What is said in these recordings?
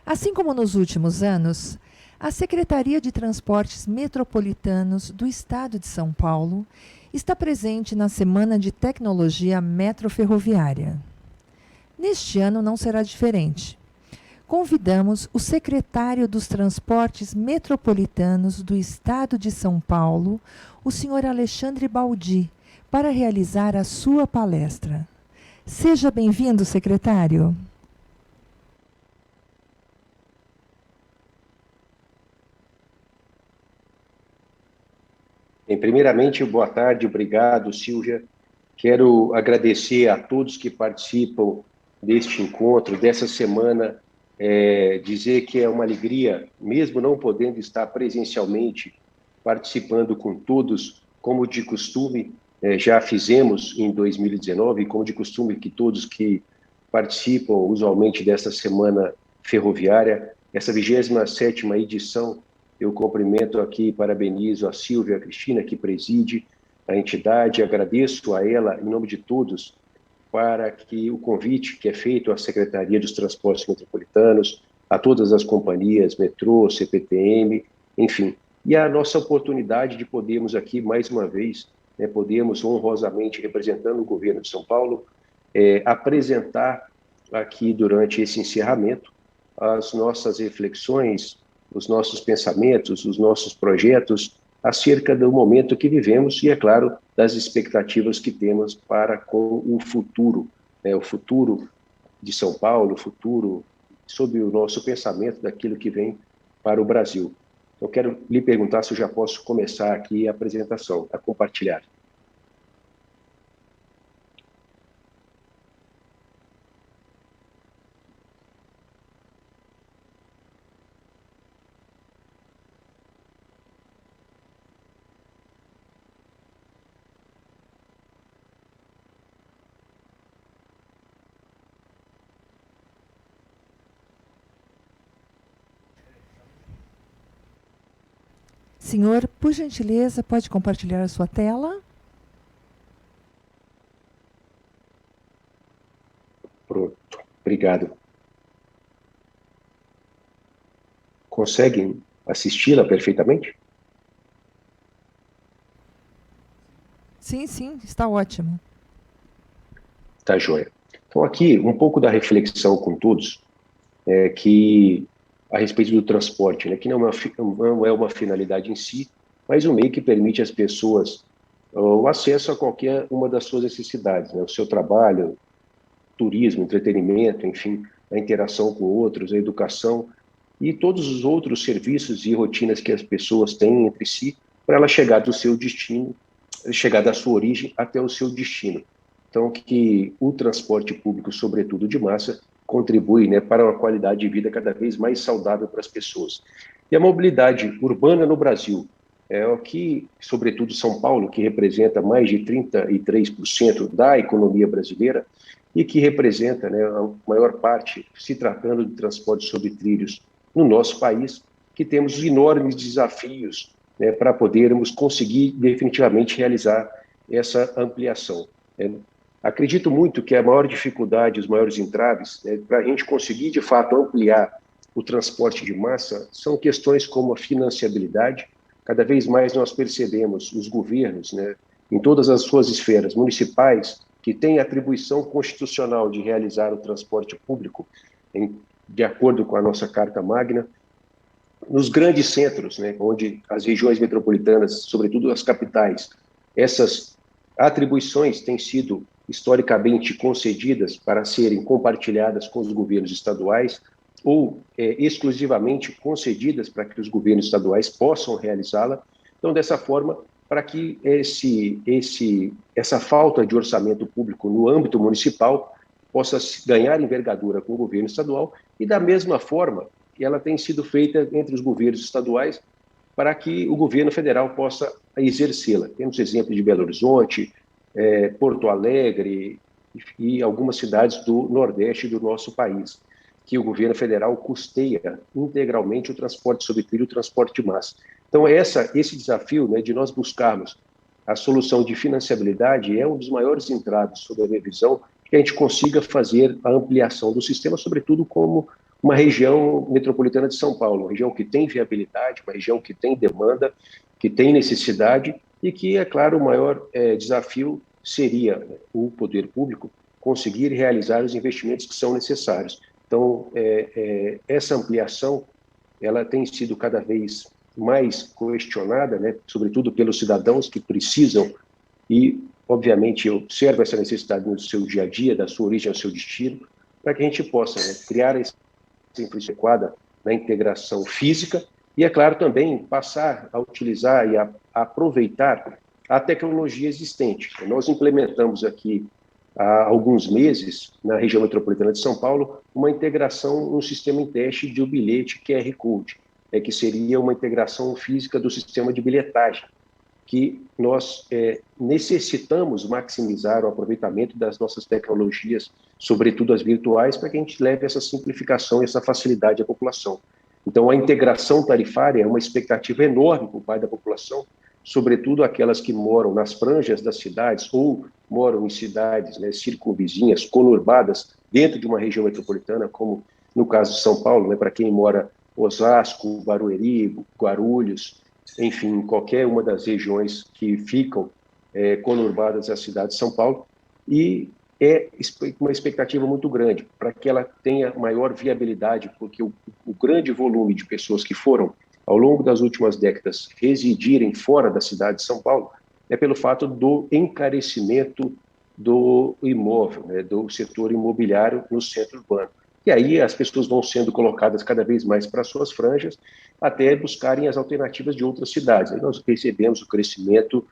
Assim como nos últimos anos, a Secretaria de Transportes Metropolitanos do Estado de São Paulo está presente na Semana de Tecnologia Metroferroviária. Neste ano não será diferente. Convidamos o secretário dos Transportes Metropolitanos do Estado de São Paulo, o senhor Alexandre Baldi, para realizar a sua palestra. Seja bem-vindo, secretário. Primeiramente, boa tarde, obrigado, Silvia. Quero agradecer a todos que participam deste encontro, dessa semana, dizer que é uma alegria, mesmo não podendo estar presencialmente participando com todos, como de costume, já fizemos em 2019, como de costume que todos que participam usualmente dessa semana ferroviária, essa 27ª edição. Eu cumprimento aqui, parabenizo a Silvia, a Cristina, que preside a entidade, agradeço a ela, em nome de todos, para que o convite que é feito à Secretaria dos Transportes Metropolitanos, a todas as companhias, metrô, CPTM, enfim, e a nossa oportunidade de podermos aqui, mais uma vez, podemos honrosamente, representando o governo de São Paulo, apresentar aqui durante esse encerramento as nossas reflexões, os nossos pensamentos, os nossos projetos acerca do momento que vivemos e, é claro, das expectativas que temos para com o futuro de São Paulo, o futuro sob o nosso pensamento daquilo que vem para o Brasil. Eu quero lhe perguntar se eu já posso começar aqui a apresentação, a compartilhar. Senhor, por gentileza, pode compartilhar a sua tela? Pronto, obrigado. Conseguem assisti-la perfeitamente? Sim, está ótimo. Tá joia. Então, aqui, um pouco da reflexão com todos, que a respeito do transporte, que não é uma finalidade em si, mas um meio que permite às pessoas o acesso a qualquer uma das suas necessidades, o seu trabalho, turismo, entretenimento, enfim, a interação com outros, a educação e todos os outros serviços e rotinas que as pessoas têm entre si para ela chegar do seu destino, chegar da sua origem até o seu destino. Então, que o transporte público, sobretudo de massa, contribui para uma qualidade de vida cada vez mais saudável para as pessoas. E a mobilidade urbana no Brasil é o que, sobretudo São Paulo, que representa mais de 33% da economia brasileira e que representa a maior parte, se tratando de transporte sobre trilhos no nosso país, que temos enormes desafios para podermos conseguir definitivamente realizar essa ampliação. Acredito muito que a maior dificuldade, os maiores entraves, para a gente conseguir, de fato, ampliar o transporte de massa, são questões como a financiabilidade. Cada vez mais nós percebemos os governos, em todas as suas esferas municipais, que têm atribuição constitucional de realizar o transporte público, de acordo com a nossa Carta Magna, nos grandes centros, onde as regiões metropolitanas, sobretudo as capitais, essas atribuições têm sido historicamente concedidas para serem compartilhadas com os governos estaduais ou exclusivamente concedidas para que os governos estaduais possam realizá-la. Então, dessa forma, para que essa falta de orçamento público no âmbito municipal possa ganhar envergadura com o governo estadual e, da mesma forma, ela tem sido feita entre os governos estaduais para que o governo federal possa exercê-la. Temos exemplos de Belo Horizonte, Porto Alegre e algumas cidades do Nordeste do nosso país, que o governo federal custeia integralmente o transporte sobre trilho, o transporte de massa. Então, esse desafio de nós buscarmos a solução de financiabilidade é um dos maiores entraves, sob a minha visão, que a gente consiga fazer a ampliação do sistema, sobretudo como uma região metropolitana de São Paulo, uma região que tem viabilidade, uma região que tem demanda, que tem necessidade e que, é claro, o maior desafio seria, né, o poder público conseguir realizar os investimentos que são necessários. Então, essa ampliação ela tem sido cada vez mais questionada, né, sobretudo pelos cidadãos que precisam e, obviamente, observam essa necessidade no seu dia a dia, da sua origem ao seu destino, para que a gente possa, né, criar essa infraestrutura adequada na integração física e, é claro, também passar a utilizar e a aproveitar a tecnologia existente. Nós implementamos aqui, há alguns meses, na região metropolitana de São Paulo, uma integração no sistema em teste de um bilhete QR Code, que seria uma integração física do sistema de bilhetagem, que nós necessitamos maximizar o aproveitamento das nossas tecnologias, sobretudo as virtuais, para que a gente leve essa simplificação e essa facilidade à população. Então, a integração tarifária é uma expectativa enorme por parte da população, sobretudo aquelas que moram nas franjas das cidades ou moram em cidades, né, circunvizinhas, conurbadas, dentro de uma região metropolitana, como no caso de São Paulo, né, para quem mora em Osasco, Barueri, Guarulhos, enfim, qualquer uma das regiões que ficam conurbadas à cidade de São Paulo, e é uma expectativa muito grande para que ela tenha maior viabilidade, porque o grande volume de pessoas que foram, ao longo das últimas décadas, residirem fora da cidade de São Paulo, é pelo fato do encarecimento do imóvel, né, do setor imobiliário no centro urbano. E aí as pessoas vão sendo colocadas cada vez mais para suas franjas, até buscarem as alternativas de outras cidades. Aí nós percebemos o crescimento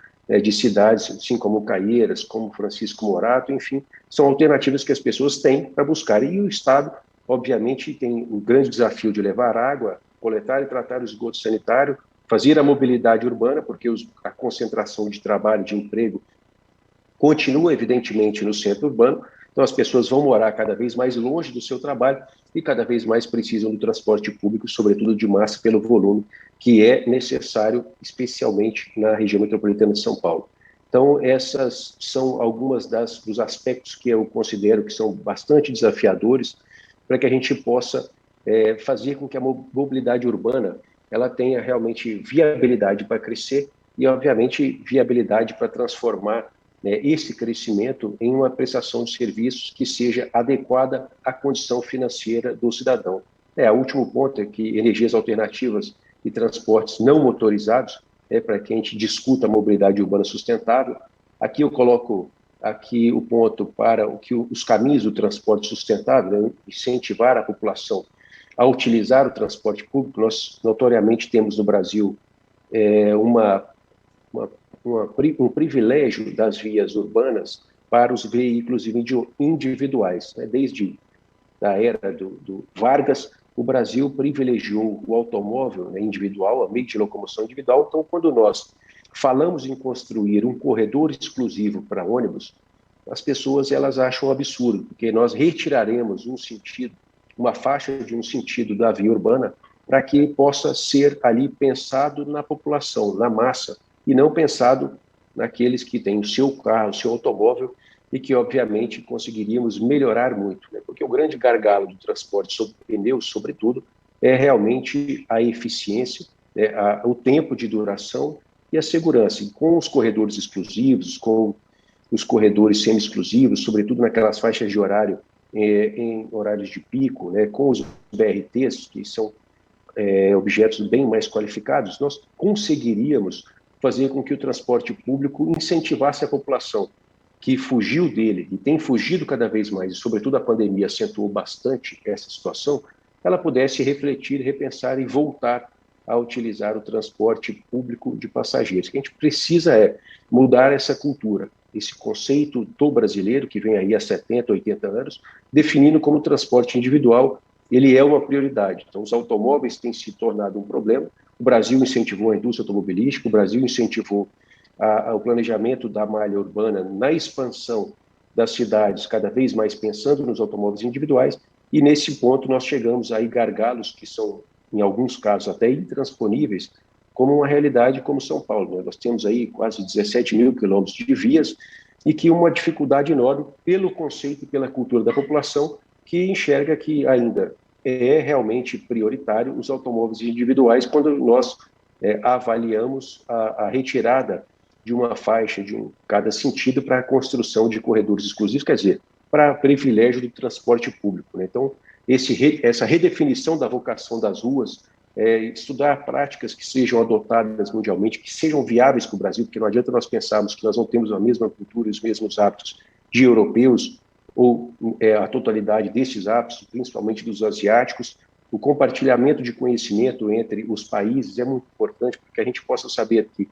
de cidades, assim como Caieiras, como Francisco Morato, enfim, são alternativas que as pessoas têm para buscar. E o Estado, obviamente, tem o grande desafio de levar água, coletar e tratar o esgoto sanitário, fazer a mobilidade urbana, porque a concentração de trabalho, de emprego, continua, evidentemente, no centro urbano. Então, as pessoas vão morar cada vez mais longe do seu trabalho e cada vez mais precisam do transporte público, sobretudo de massa, pelo volume que é necessário, especialmente na região metropolitana de São Paulo. Então, essas são algumas dos aspectos que eu considero que são bastante desafiadores para que a gente possa fazer com que a mobilidade urbana ela tenha realmente viabilidade para crescer e, obviamente, viabilidade para transformar esse crescimento em uma prestação de serviços que seja adequada à condição financeira do cidadão. O último ponto é que energias alternativas e transportes não motorizados, para que a gente discuta a mobilidade urbana sustentável. Aqui eu coloco aqui o ponto para os caminhos do transporte sustentável, né, incentivar a população a utilizar o transporte público. Nós, notoriamente, temos no Brasil um privilégio das vias urbanas para os veículos individuais. Né? Desde a era do Vargas, o Brasil privilegiou o automóvel, né, individual, a meio de locomoção individual. Então, quando nós falamos em construir um corredor exclusivo para ônibus, as pessoas elas acham um absurdo, porque nós retiraremos um sentido, uma faixa de um sentido da via urbana, para que possa ser ali pensado na população, na massa, e não pensado naqueles que têm o seu carro, o seu automóvel, e que, obviamente, conseguiríamos melhorar muito, né? Porque o grande gargalo do transporte sobre pneus, sobretudo, é realmente a eficiência, né? O tempo de duração e a segurança. E com os corredores exclusivos, com os corredores semi-exclusivos, sobretudo naquelas faixas de horário, em horários de pico, né? Com os BRTs, que são objetos bem mais qualificados, nós conseguiríamos fazer com que o transporte público incentivasse a população que fugiu dele e tem fugido cada vez mais, e sobretudo a pandemia acentuou bastante essa situação, ela pudesse refletir, repensar e voltar a utilizar o transporte público de passageiros. O que a gente precisa é mudar essa cultura, esse conceito do brasileiro, que vem aí há 70, 80 anos, definindo como o transporte individual ele é uma prioridade. Então, os automóveis têm se tornado um problema. O Brasil incentivou a indústria automobilística, o Brasil incentivou o planejamento da malha urbana na expansão das cidades, cada vez mais pensando nos automóveis individuais, e nesse ponto nós chegamos aí gargalos que são, em alguns casos, até intransponíveis, como uma realidade como São Paulo. Né? Nós temos aí quase 17 mil quilômetros de vias e que uma dificuldade enorme pelo conceito e pela cultura da população que enxerga que ainda é realmente prioritário os automóveis individuais quando nós avaliamos a retirada de uma faixa de cada sentido para a construção de corredores exclusivos, quer dizer, para privilégio do transporte público, né? Então, essa redefinição da vocação das ruas, estudar práticas que sejam adotadas mundialmente, que sejam viáveis para o Brasil, porque não adianta nós pensarmos que nós não temos a mesma cultura e os mesmos hábitos de europeus, ou a totalidade desses hábitos, principalmente dos asiáticos. O compartilhamento de conhecimento entre os países é muito importante para que a gente possa saber que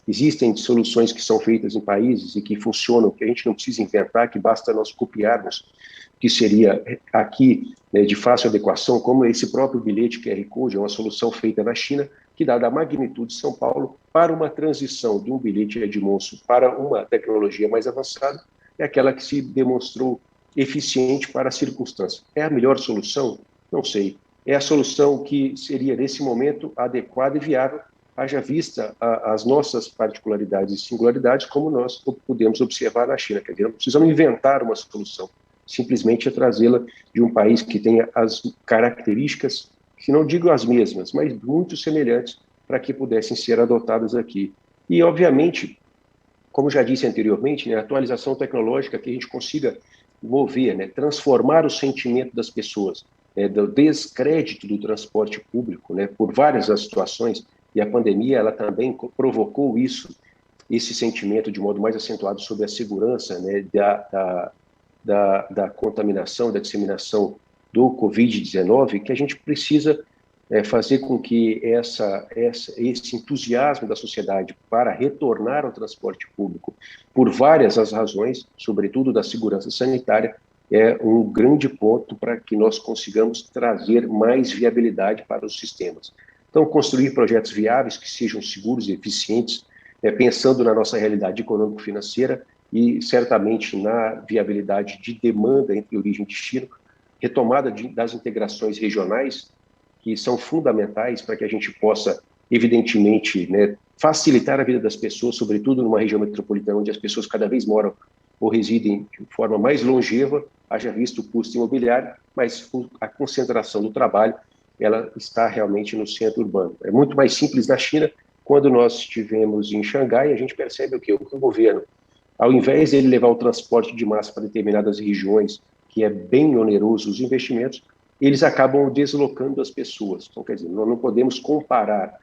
existem soluções que são feitas em países e que funcionam, que a gente não precisa inventar, que basta nós copiarmos, que seria aqui, né, de fácil adequação, como esse próprio bilhete QR Code, é uma solução feita na China, que dada a magnitude de São Paulo, para uma transição de um bilhete Edmondson para uma tecnologia mais avançada, é aquela que se demonstrou eficiente para a circunstância. É a melhor solução? Não sei. É a solução que seria, nesse momento, adequada e viável, haja vista as nossas particularidades e singularidades, como nós podemos observar na China. Quer dizer, não precisamos inventar uma solução, simplesmente é trazê-la de um país que tenha as características, se não digo as mesmas, mas muito semelhantes, para que pudessem ser adotadas aqui. E, obviamente, como já disse anteriormente, né, a atualização tecnológica que a gente consiga mover, né, transformar o sentimento das pessoas, do descrédito do transporte público, né, por várias das situações, e a pandemia ela também provocou esse sentimento de modo mais acentuado sobre a segurança, né, da contaminação, da disseminação do Covid-19, que a gente precisa fazer com que esse entusiasmo da sociedade para retornar ao transporte público, por várias as razões, sobretudo da segurança sanitária, é um grande ponto para que nós consigamos trazer mais viabilidade para os sistemas. Então, construir projetos viáveis que sejam seguros e eficientes, pensando na nossa realidade econômico-financeira e, certamente, na viabilidade de demanda entre origem e destino, retomada das integrações regionais, que são fundamentais para que a gente possa, evidentemente, né, facilitar a vida das pessoas, sobretudo numa região metropolitana onde as pessoas cada vez moram ou residem de forma mais longeva, haja visto o custo imobiliário, mas a concentração do trabalho, ela está realmente no centro urbano. É muito mais simples na China. Quando nós estivemos em Xangai, a gente percebe o quê? O governo, ao invés de ele levar o transporte de massa para determinadas regiões, que é bem oneroso os investimentos, eles acabam deslocando as pessoas. Então, quer dizer, nós não podemos comparar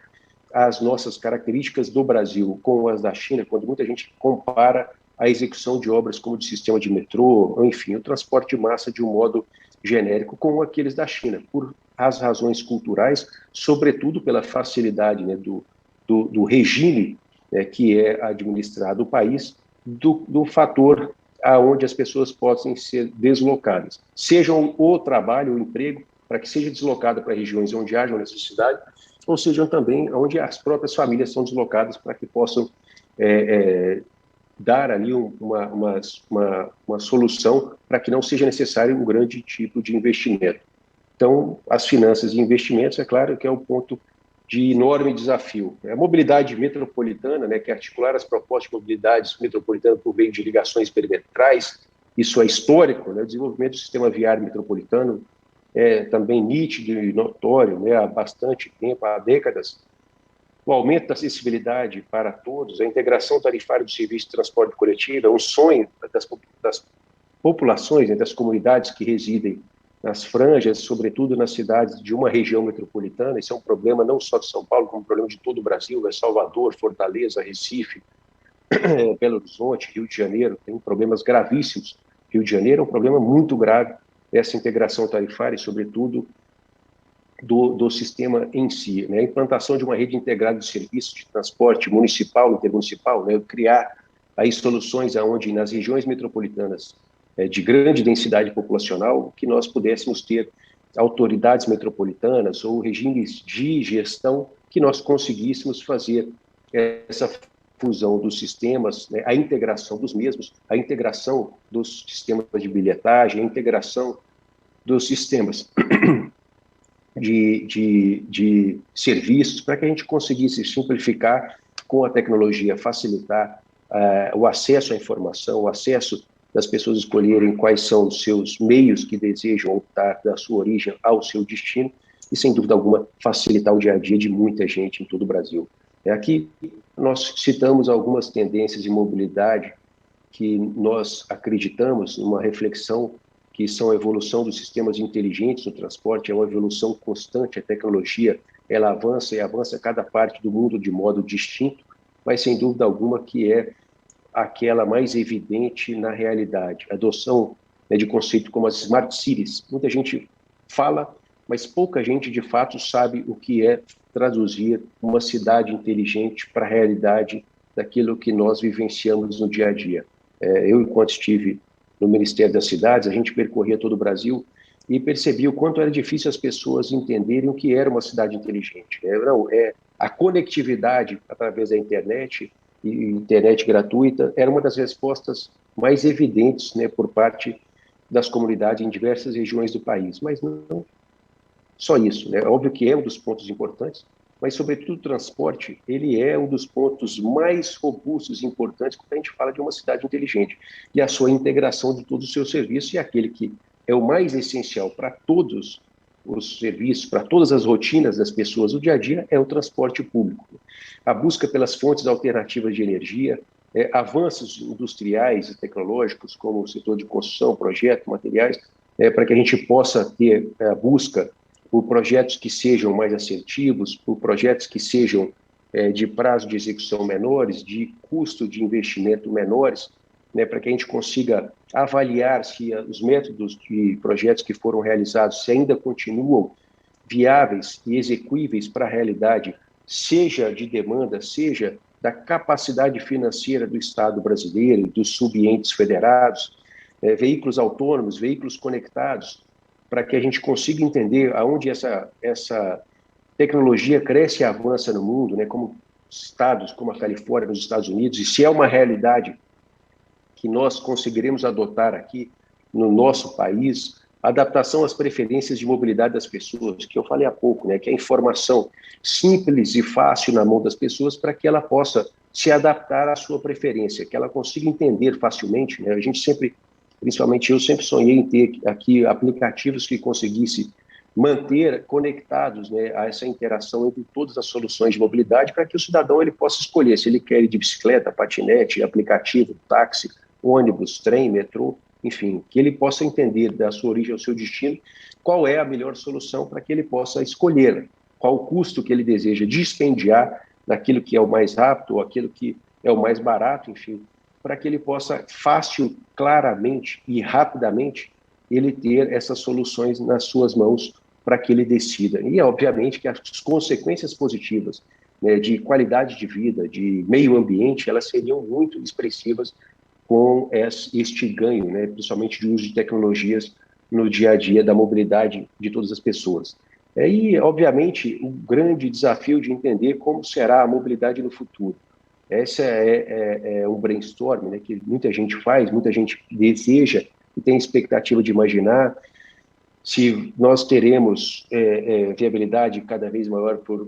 as nossas características do Brasil com as da China, quando muita gente compara a execução de obras como de sistema de metrô, enfim, o transporte de massa de um modo genérico com aqueles da China, por as razões culturais, sobretudo pela facilidade, né, do regime, né, que é administrado o país, do fator aonde as pessoas possam ser deslocadas, sejam o trabalho, o emprego, para que seja deslocado para regiões onde haja necessidade, ou sejam também onde as próprias famílias são deslocadas para que possam dar ali uma solução para que não seja necessário um grande tipo de investimento. Então, as finanças e investimentos, é claro que é um ponto de enorme desafio. A mobilidade metropolitana, né, que é articular as propostas de mobilidade metropolitana por meio de ligações perimetrais, isso é histórico, né? O desenvolvimento do sistema viário metropolitano é também nítido e notório, né, há bastante tempo, há décadas. O aumento da acessibilidade para todos, a integração tarifária do serviço de transporte coletivo é um sonho das populações, né, das comunidades que residem nas franjas, sobretudo nas cidades de uma região metropolitana. Isso é um problema não só de São Paulo, como um problema de todo o Brasil, é Salvador, Fortaleza, Recife, Belo Horizonte, Rio de Janeiro, tem problemas gravíssimos. Rio de Janeiro é um problema muito grave, essa integração tarifária e, sobretudo, do sistema em si, né? A implantação de uma rede integrada de serviços de transporte municipal, intermunicipal, né? Criar aí soluções aonde nas regiões metropolitanas de grande densidade populacional, que nós pudéssemos ter autoridades metropolitanas ou regimes de gestão que nós conseguíssemos fazer essa fusão dos sistemas, né, a integração dos mesmos, a integração dos sistemas de bilhetagem, a integração dos sistemas de serviços, para que a gente conseguisse simplificar com a tecnologia, facilitar o acesso à informação, o acesso das pessoas escolherem quais são os seus meios que desejam optar da sua origem ao seu destino e, sem dúvida alguma, facilitar o dia a dia de muita gente em todo o Brasil. Aqui nós citamos algumas tendências de mobilidade que nós acreditamos numa reflexão que são a evolução dos sistemas inteligentes no transporte, é uma evolução constante, a tecnologia ela avança e avança cada parte do mundo de modo distinto, mas sem dúvida alguma que é aquela mais evidente na realidade. A adoção de conceito como as smart cities. Muita gente fala, mas pouca gente de fato sabe o que é traduzir uma cidade inteligente para a realidade daquilo que nós vivenciamos no dia a dia. Eu, enquanto estive no Ministério das Cidades, a gente percorria todo o Brasil e percebi o quanto era difícil as pessoas entenderem o que era uma cidade inteligente. A conectividade através da internet e internet gratuita era uma das respostas mais evidentes, né, por parte das comunidades em diversas regiões do país. Mas não só isso, né? Óbvio que é um dos pontos importantes, mas, sobretudo, o transporte, ele é um dos pontos mais robustos e importantes quando a gente fala de uma cidade inteligente, e a sua integração de todos os seus serviços, e aquele que é o mais essencial para todos os serviços, para todas as rotinas das pessoas do dia a dia, é o transporte público. A busca pelas fontes alternativas de energia, avanços industriais e tecnológicos, como o setor de construção, projeto, materiais, para que a gente possa ter a busca por projetos que sejam mais assertivos, por projetos que sejam de prazo de execução menores, de custo de investimento menores, né, para que a gente consiga avaliar se os métodos de projetos que foram realizados se ainda continuam viáveis e execuíveis para a realidade, seja de demanda, seja da capacidade financeira do Estado brasileiro e dos subentes federados, veículos autônomos, veículos conectados, para que a gente consiga entender aonde essa tecnologia cresce e avança no mundo, né, como estados como a Califórnia, nos Estados Unidos, e se é uma realidade que nós conseguiremos adotar aqui no nosso país, adaptação às preferências de mobilidade das pessoas, que eu falei há pouco, né, que é a informação simples e fácil na mão das pessoas para que ela possa se adaptar à sua preferência, que ela consiga entender facilmente, né, a gente sempre, principalmente eu, sempre sonhei em ter aqui aplicativos que conseguisse manter conectados, né, a essa interação entre todas as soluções de mobilidade para que o cidadão ele possa escolher se ele quer ir de bicicleta, patinete, aplicativo, táxi, ônibus, trem, metrô, enfim, que ele possa entender da sua origem ao seu destino qual é a melhor solução para que ele possa escolher, qual o custo que ele deseja dispendiar naquilo que é o mais rápido ou aquilo que é o mais barato, enfim, para que ele possa fácil, claramente e rapidamente ele ter essas soluções nas suas mãos para que ele decida. E, obviamente, que as consequências positivas, né, de qualidade de vida, de meio ambiente, elas seriam muito expressivas com este ganho, né, principalmente de uso de tecnologias no dia a dia da mobilidade de todas as pessoas. E, obviamente, o grande desafio de entender como será a mobilidade no futuro. Esse é um brainstorm, né, que muita gente faz, muita gente deseja e tem expectativa de imaginar se nós teremos viabilidade cada vez maior por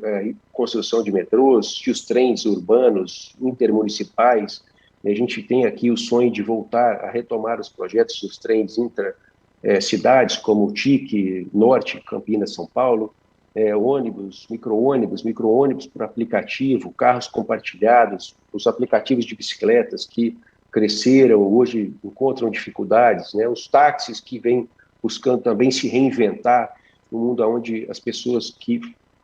construção de metrôs, se os trens urbanos, intermunicipais. A gente tem aqui o sonho de voltar a retomar os projetos dos trens intra-cidades, como o TIC, Norte, Campinas, São Paulo, ônibus, micro-ônibus por aplicativo, carros compartilhados, os aplicativos de bicicletas que cresceram, hoje encontram dificuldades, né? Os táxis que vêm buscando também se reinventar no mundo onde as pessoas que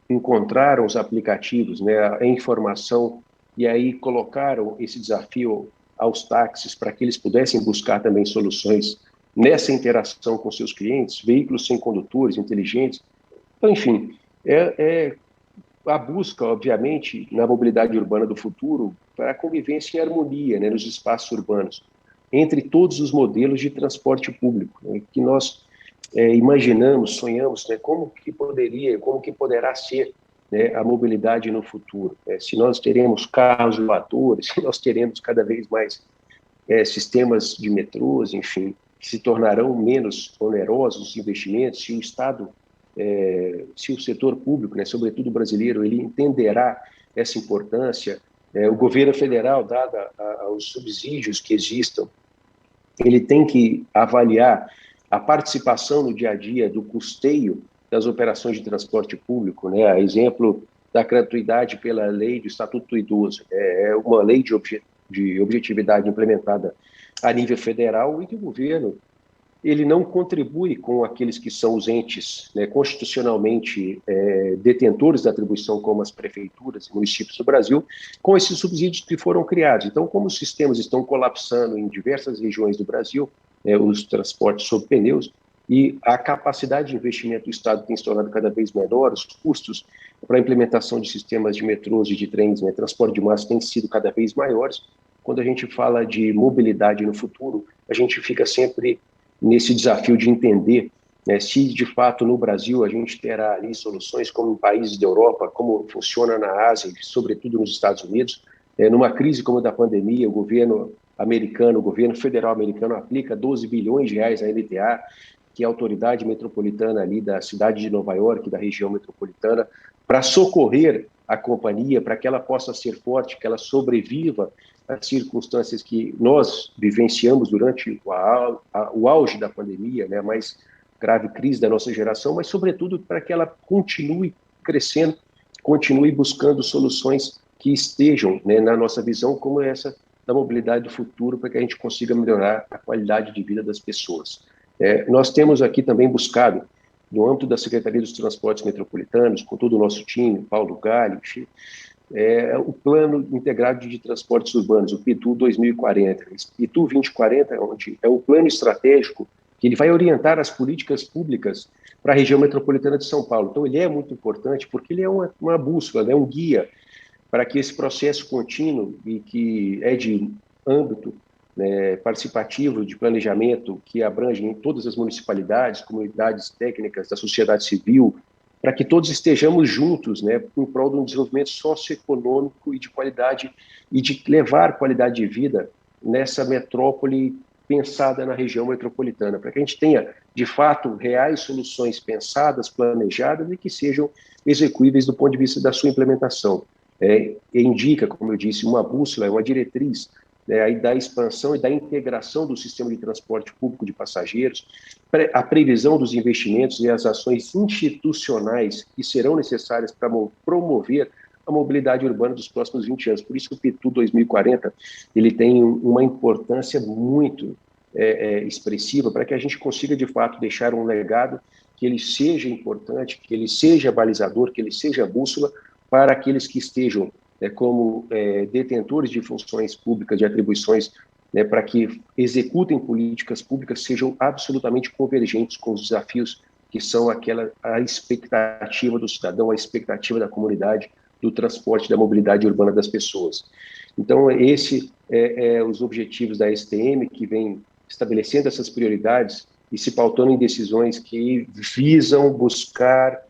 encontraram os aplicativos, né, a informação, e aí colocaram esse desafio aos táxis para que eles pudessem buscar também soluções nessa interação com seus clientes, veículos sem condutores, inteligentes. Então, enfim, a busca, obviamente, na mobilidade urbana do futuro para a convivência em harmonia, né, nos espaços urbanos, entre todos os modelos de transporte público, né, que nós imaginamos, sonhamos, né, como que poderá ser, né, a mobilidade no futuro. Se nós teremos carros voadores, se nós teremos cada vez mais sistemas de metrôs, enfim, que se tornarão menos onerosos os investimentos, se o Estado, se o setor público, né, sobretudo brasileiro, ele entenderá essa importância, o governo federal, dada aos subsídios que existam ele tem que avaliar a participação no dia a dia do custeio das operações de transporte público, né? A exemplo da gratuidade pela lei do Estatuto do Idoso. É uma lei de objetividade implementada a nível federal e que o governo ele não contribui com aqueles que são os entes, né, constitucionalmente detentores da atribuição, como as prefeituras e municípios do Brasil, com esses subsídios que foram criados. Então, como os sistemas estão colapsando em diversas regiões do Brasil, os transportes sob pneus, e a capacidade de investimento do Estado tem se tornado cada vez menor, os custos para a implementação de sistemas de metrôs e de trens, né, transporte de massa, têm sido cada vez maiores. Quando a gente fala de mobilidade no futuro, a gente fica sempre nesse desafio de entender, né, se de fato no Brasil a gente terá ali soluções como em países da Europa, como funciona na Ásia, sobretudo nos Estados Unidos. Numa crise como a da pandemia, o governo americano, o governo federal americano aplica 12 bilhões de reais à NTA, que é a autoridade metropolitana ali da cidade de Nova York, da região metropolitana, para socorrer a companhia, para que ela possa ser forte, que ela sobreviva às circunstâncias que nós vivenciamos durante o auge da pandemia, né, a mais grave crise da nossa geração, mas, sobretudo, para que ela continue crescendo, continue buscando soluções que estejam, né, na nossa visão, como essa da mobilidade do futuro, para que a gente consiga melhorar a qualidade de vida das pessoas. Nós temos aqui também buscado, no âmbito da Secretaria dos Transportes Metropolitanos, com todo o nosso time, Paulo Galli, enfim, o Plano Integrado de Transportes Urbanos, o PITU 2040. Esse PITU 2040 onde é o plano estratégico que ele vai orientar as políticas públicas para a região metropolitana de São Paulo. Então, ele é muito importante porque ele é uma bússola, um guia para que esse processo contínuo e que é de âmbito, né, participativo de planejamento que abrange em todas as municipalidades, comunidades técnicas da sociedade civil, para que todos estejamos juntos, né, em prol de um desenvolvimento socioeconômico e de qualidade, e de levar qualidade de vida nessa metrópole pensada na região metropolitana, para que a gente tenha, de fato, reais soluções pensadas, planejadas e que sejam execuíveis do ponto de vista da sua implementação. Indica, como eu disse, uma bússola, uma diretriz, aí da expansão e da integração do sistema de transporte público de passageiros, a previsão dos investimentos e as ações institucionais que serão necessárias para promover a mobilidade urbana dos próximos 20 anos. Por isso, o PITU 2040 ele tem uma importância muito expressiva para que a gente consiga, de fato, deixar um legado que ele seja importante, que ele seja balizador, que ele seja bússola para aqueles que estejam como detentores de funções públicas, de atribuições, para que executem políticas públicas sejam absolutamente convergentes com os desafios que são a expectativa do cidadão, a expectativa da comunidade, do transporte, da mobilidade urbana das pessoas. Então, esse os objetivos da STM, que vem estabelecendo essas prioridades e se pautando em decisões que visam buscar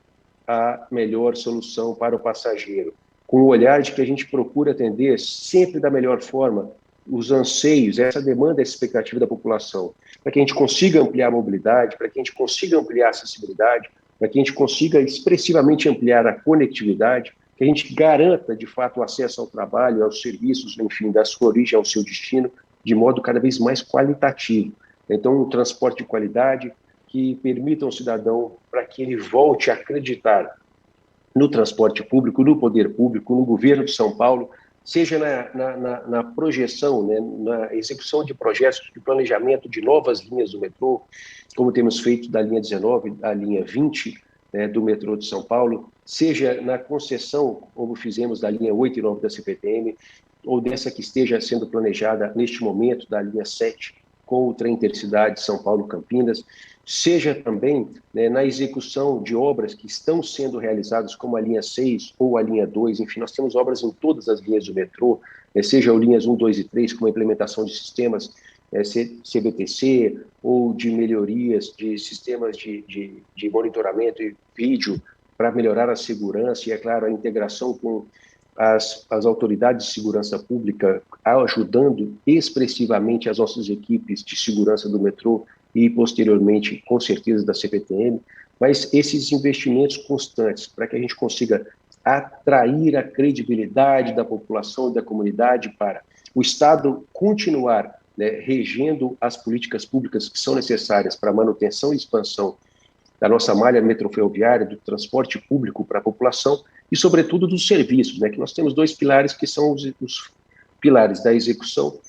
a melhor solução para o passageiro, com o olhar de que a gente procura atender sempre da melhor forma os anseios, essa demanda, essa expectativa da população, para que a gente consiga ampliar a mobilidade, para que a gente consiga ampliar a acessibilidade, para que a gente consiga expressivamente ampliar a conectividade, que a gente garanta, de fato, o acesso ao trabalho, aos serviços, enfim, da sua origem ao seu destino, de modo cada vez mais qualitativo. Então, um transporte de qualidade que permita ao cidadão para que ele volte a acreditar no transporte público, no poder público, no governo de São Paulo, seja na projeção, né, na execução de projetos de planejamento de novas linhas do metrô, como temos feito da linha 19, da linha 20, do metrô de São Paulo, seja na concessão, como fizemos da linha 8 e 9 da CPTM, ou dessa que esteja sendo planejada neste momento, da linha 7, com o trem intercidade São Paulo-Campinas, seja também na execução de obras que estão sendo realizadas, como a linha 6 ou a linha 2, enfim, nós temos obras em todas as linhas do metrô, seja o linhas 1, 2 e 3, com a implementação de sistemas CBTC, ou de melhorias de sistemas de monitoramento e vídeo para melhorar a segurança e, é claro, a integração com as autoridades de segurança pública, ajudando expressivamente as nossas equipes de segurança do metrô e, posteriormente, com certeza, da CPTM, mas esses investimentos constantes para que a gente consiga atrair a credibilidade da população e da comunidade para o Estado continuar né, regendo as políticas públicas que são necessárias para a manutenção e expansão da nossa malha metroferroviária, do transporte público para a população e, sobretudo, dos serviços, né, que nós temos dois pilares que são os pilares da execução,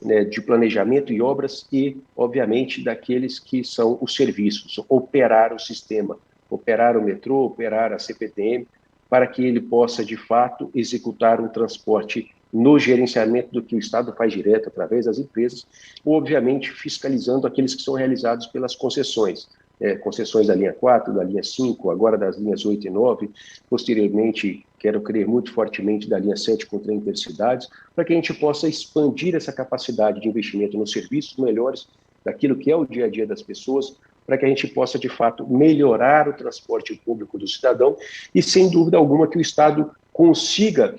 né, de planejamento e obras e, obviamente, daqueles que são os serviços, operar o sistema, operar o metrô, operar a CPTM, para que ele possa, de fato, executar um transporte no gerenciamento do que o Estado faz direto através das empresas, ou, obviamente, fiscalizando aqueles que são realizados pelas concessões. Concessões da linha 4, da linha 5, agora das linhas 8 e 9, posteriormente, quero crer muito fortemente da linha 7 com trem intercidades, para que a gente possa expandir essa capacidade de investimento nos serviços melhores, daquilo que é o dia a dia das pessoas, para que a gente possa, de fato, melhorar o transporte público do cidadão e, sem dúvida alguma, que o Estado consiga,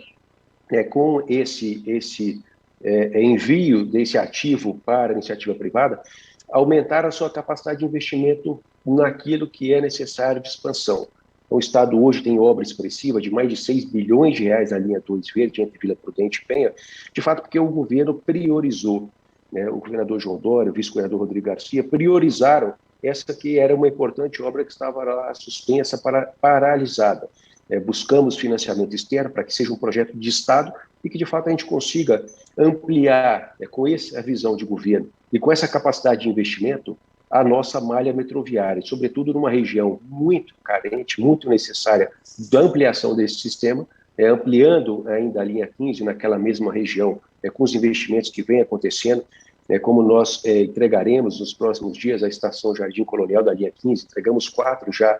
com esse envio desse ativo para a iniciativa privada, aumentar a sua capacidade de investimento naquilo que é necessário de expansão. Então, o Estado hoje tem obra expressiva de mais de 6 bilhões de reais na linha 2 Verde, entre Vila Prudente e Penha, de fato porque o governo priorizou, né, o governador João Dória, o vice-governador Rodrigo Garcia, priorizaram essa que era uma importante obra que estava lá suspensa, paralisada. Buscamos financiamento externo para que seja um projeto de Estado e que, de fato, a gente consiga ampliar, com essa visão de governo e com essa capacidade de investimento, a nossa malha metroviária, sobretudo numa região muito carente, muito necessária da ampliação desse sistema, ampliando ainda a linha 15 naquela mesma região, com os investimentos que vem acontecendo, como nós entregaremos nos próximos dias a estação Jardim Colonial da linha 15, entregamos 4 já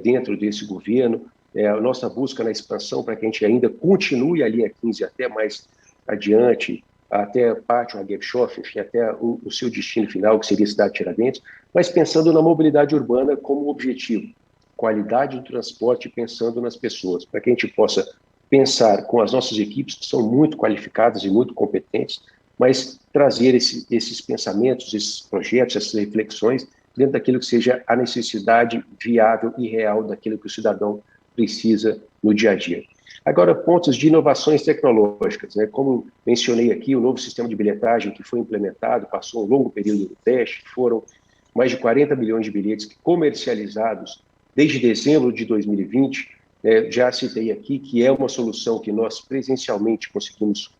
dentro desse governo, a nossa busca na expansão para que a gente ainda continue a linha 15 até mais adiante, até Pátio Hagebshof, enfim, até o seu destino final, que seria a cidade de Tiradentes, mas pensando na mobilidade urbana como objetivo, qualidade do transporte pensando nas pessoas, para que a gente possa pensar com as nossas equipes, que são muito qualificadas e muito competentes, mas trazer esses pensamentos, esses projetos, essas reflexões, dentro daquilo que seja a necessidade viável e real daquilo que o cidadão precisa no dia a dia. Agora, pontos de inovações tecnológicas, né? Como mencionei aqui, o novo sistema de bilhetagem que foi implementado, passou um longo período de teste, foram mais de 40 milhões de bilhetes comercializados desde dezembro de 2020, já citei aqui que é uma solução que nós presencialmente conseguimos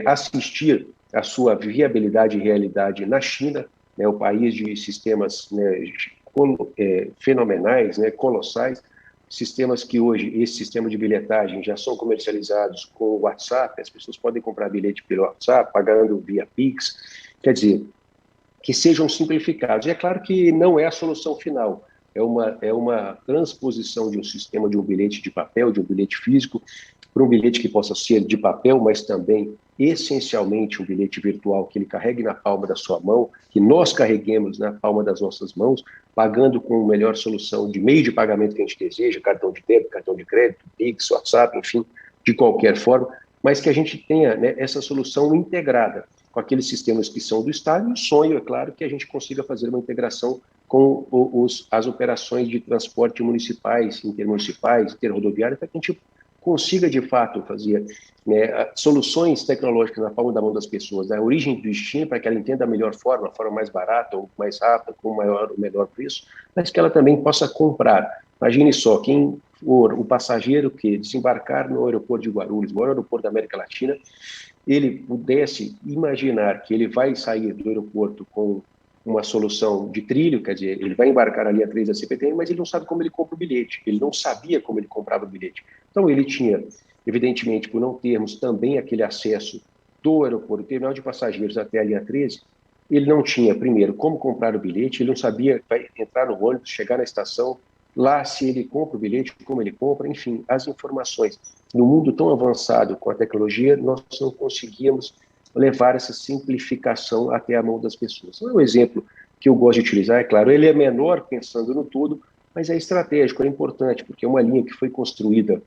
assistir a sua viabilidade e realidade na China, o país de sistemas fenomenais, colossais, sistemas que hoje, esse sistema de bilhetagem já são comercializados com o WhatsApp, as pessoas podem comprar bilhete pelo WhatsApp, pagando via Pix, quer dizer, que sejam simplificados. E é claro que não é a solução final, é uma transposição de um sistema de um bilhete de papel, de um bilhete físico, para um bilhete que possa ser de papel, mas também essencialmente um bilhete virtual que ele carregue na palma da sua mão, que nós carreguemos na palma das nossas mãos, pagando com a melhor solução de meio de pagamento que a gente deseja, cartão de débito, cartão de crédito, Pix, WhatsApp, enfim, de qualquer forma, mas que a gente tenha, essa solução integrada com aqueles sistemas que são do Estado, e o sonho, é claro, que a gente consiga fazer uma integração com as operações de transporte municipais, intermunicipais, interrodoviárias, para que a gente consiga, de fato, fazer soluções tecnológicas na palma da mão das pessoas, da origem do destino, para que ela entenda a melhor forma, a forma mais barata ou mais rápida, com o menor preço, mas que ela também possa comprar. Imagine só, quem for o passageiro que desembarcar no aeroporto de Guarulhos, maior aeroporto da América Latina, ele pudesse imaginar que ele vai sair do aeroporto com uma solução de trilho, quer dizer, ele vai embarcar na linha 3 da CPTM, mas ele não sabe como ele compra o bilhete, ele não sabia como ele comprava o bilhete. Então, ele tinha, evidentemente, por não termos também aquele acesso do aeroporto, do terminal de passageiros até a linha 13, ele não tinha, primeiro, como comprar o bilhete, ele não sabia, vai entrar no ônibus, chegar na estação, lá se ele compra o bilhete, como ele compra, enfim, as informações. No mundo tão avançado com a tecnologia, nós não conseguíamos levar essa simplificação até a mão das pessoas. Um exemplo que eu gosto de utilizar, é claro, ele é menor pensando no todo, mas é estratégico, é importante, porque é uma linha que foi construída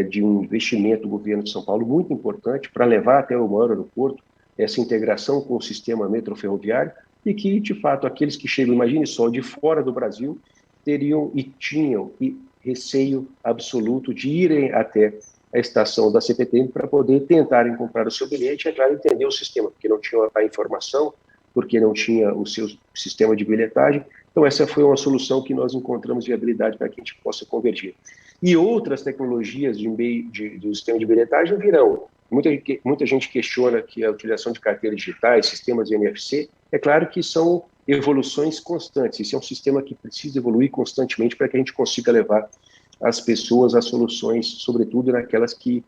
de um investimento do governo de São Paulo muito importante para levar até o maior aeroporto essa integração com o sistema metroferroviário e que, de fato, aqueles que chegam, imagine só, de fora do Brasil, teriam e tinham receio absoluto de irem até a estação da CPTM para poder tentarem comprar o seu bilhete e, é claro, entender o sistema, porque não tinha a informação, porque não tinha o seu sistema de bilhetagem. Então, essa foi uma solução que nós encontramos viabilidade para que a gente possa convergir. E outras tecnologias do sistema de bilhetagem virão. Muita gente questiona que a utilização de carteiras digitais, sistemas de NFC, é claro que são evoluções constantes. Esse é um sistema que precisa evoluir constantemente para que a gente consiga levar as pessoas a soluções, sobretudo naquelas que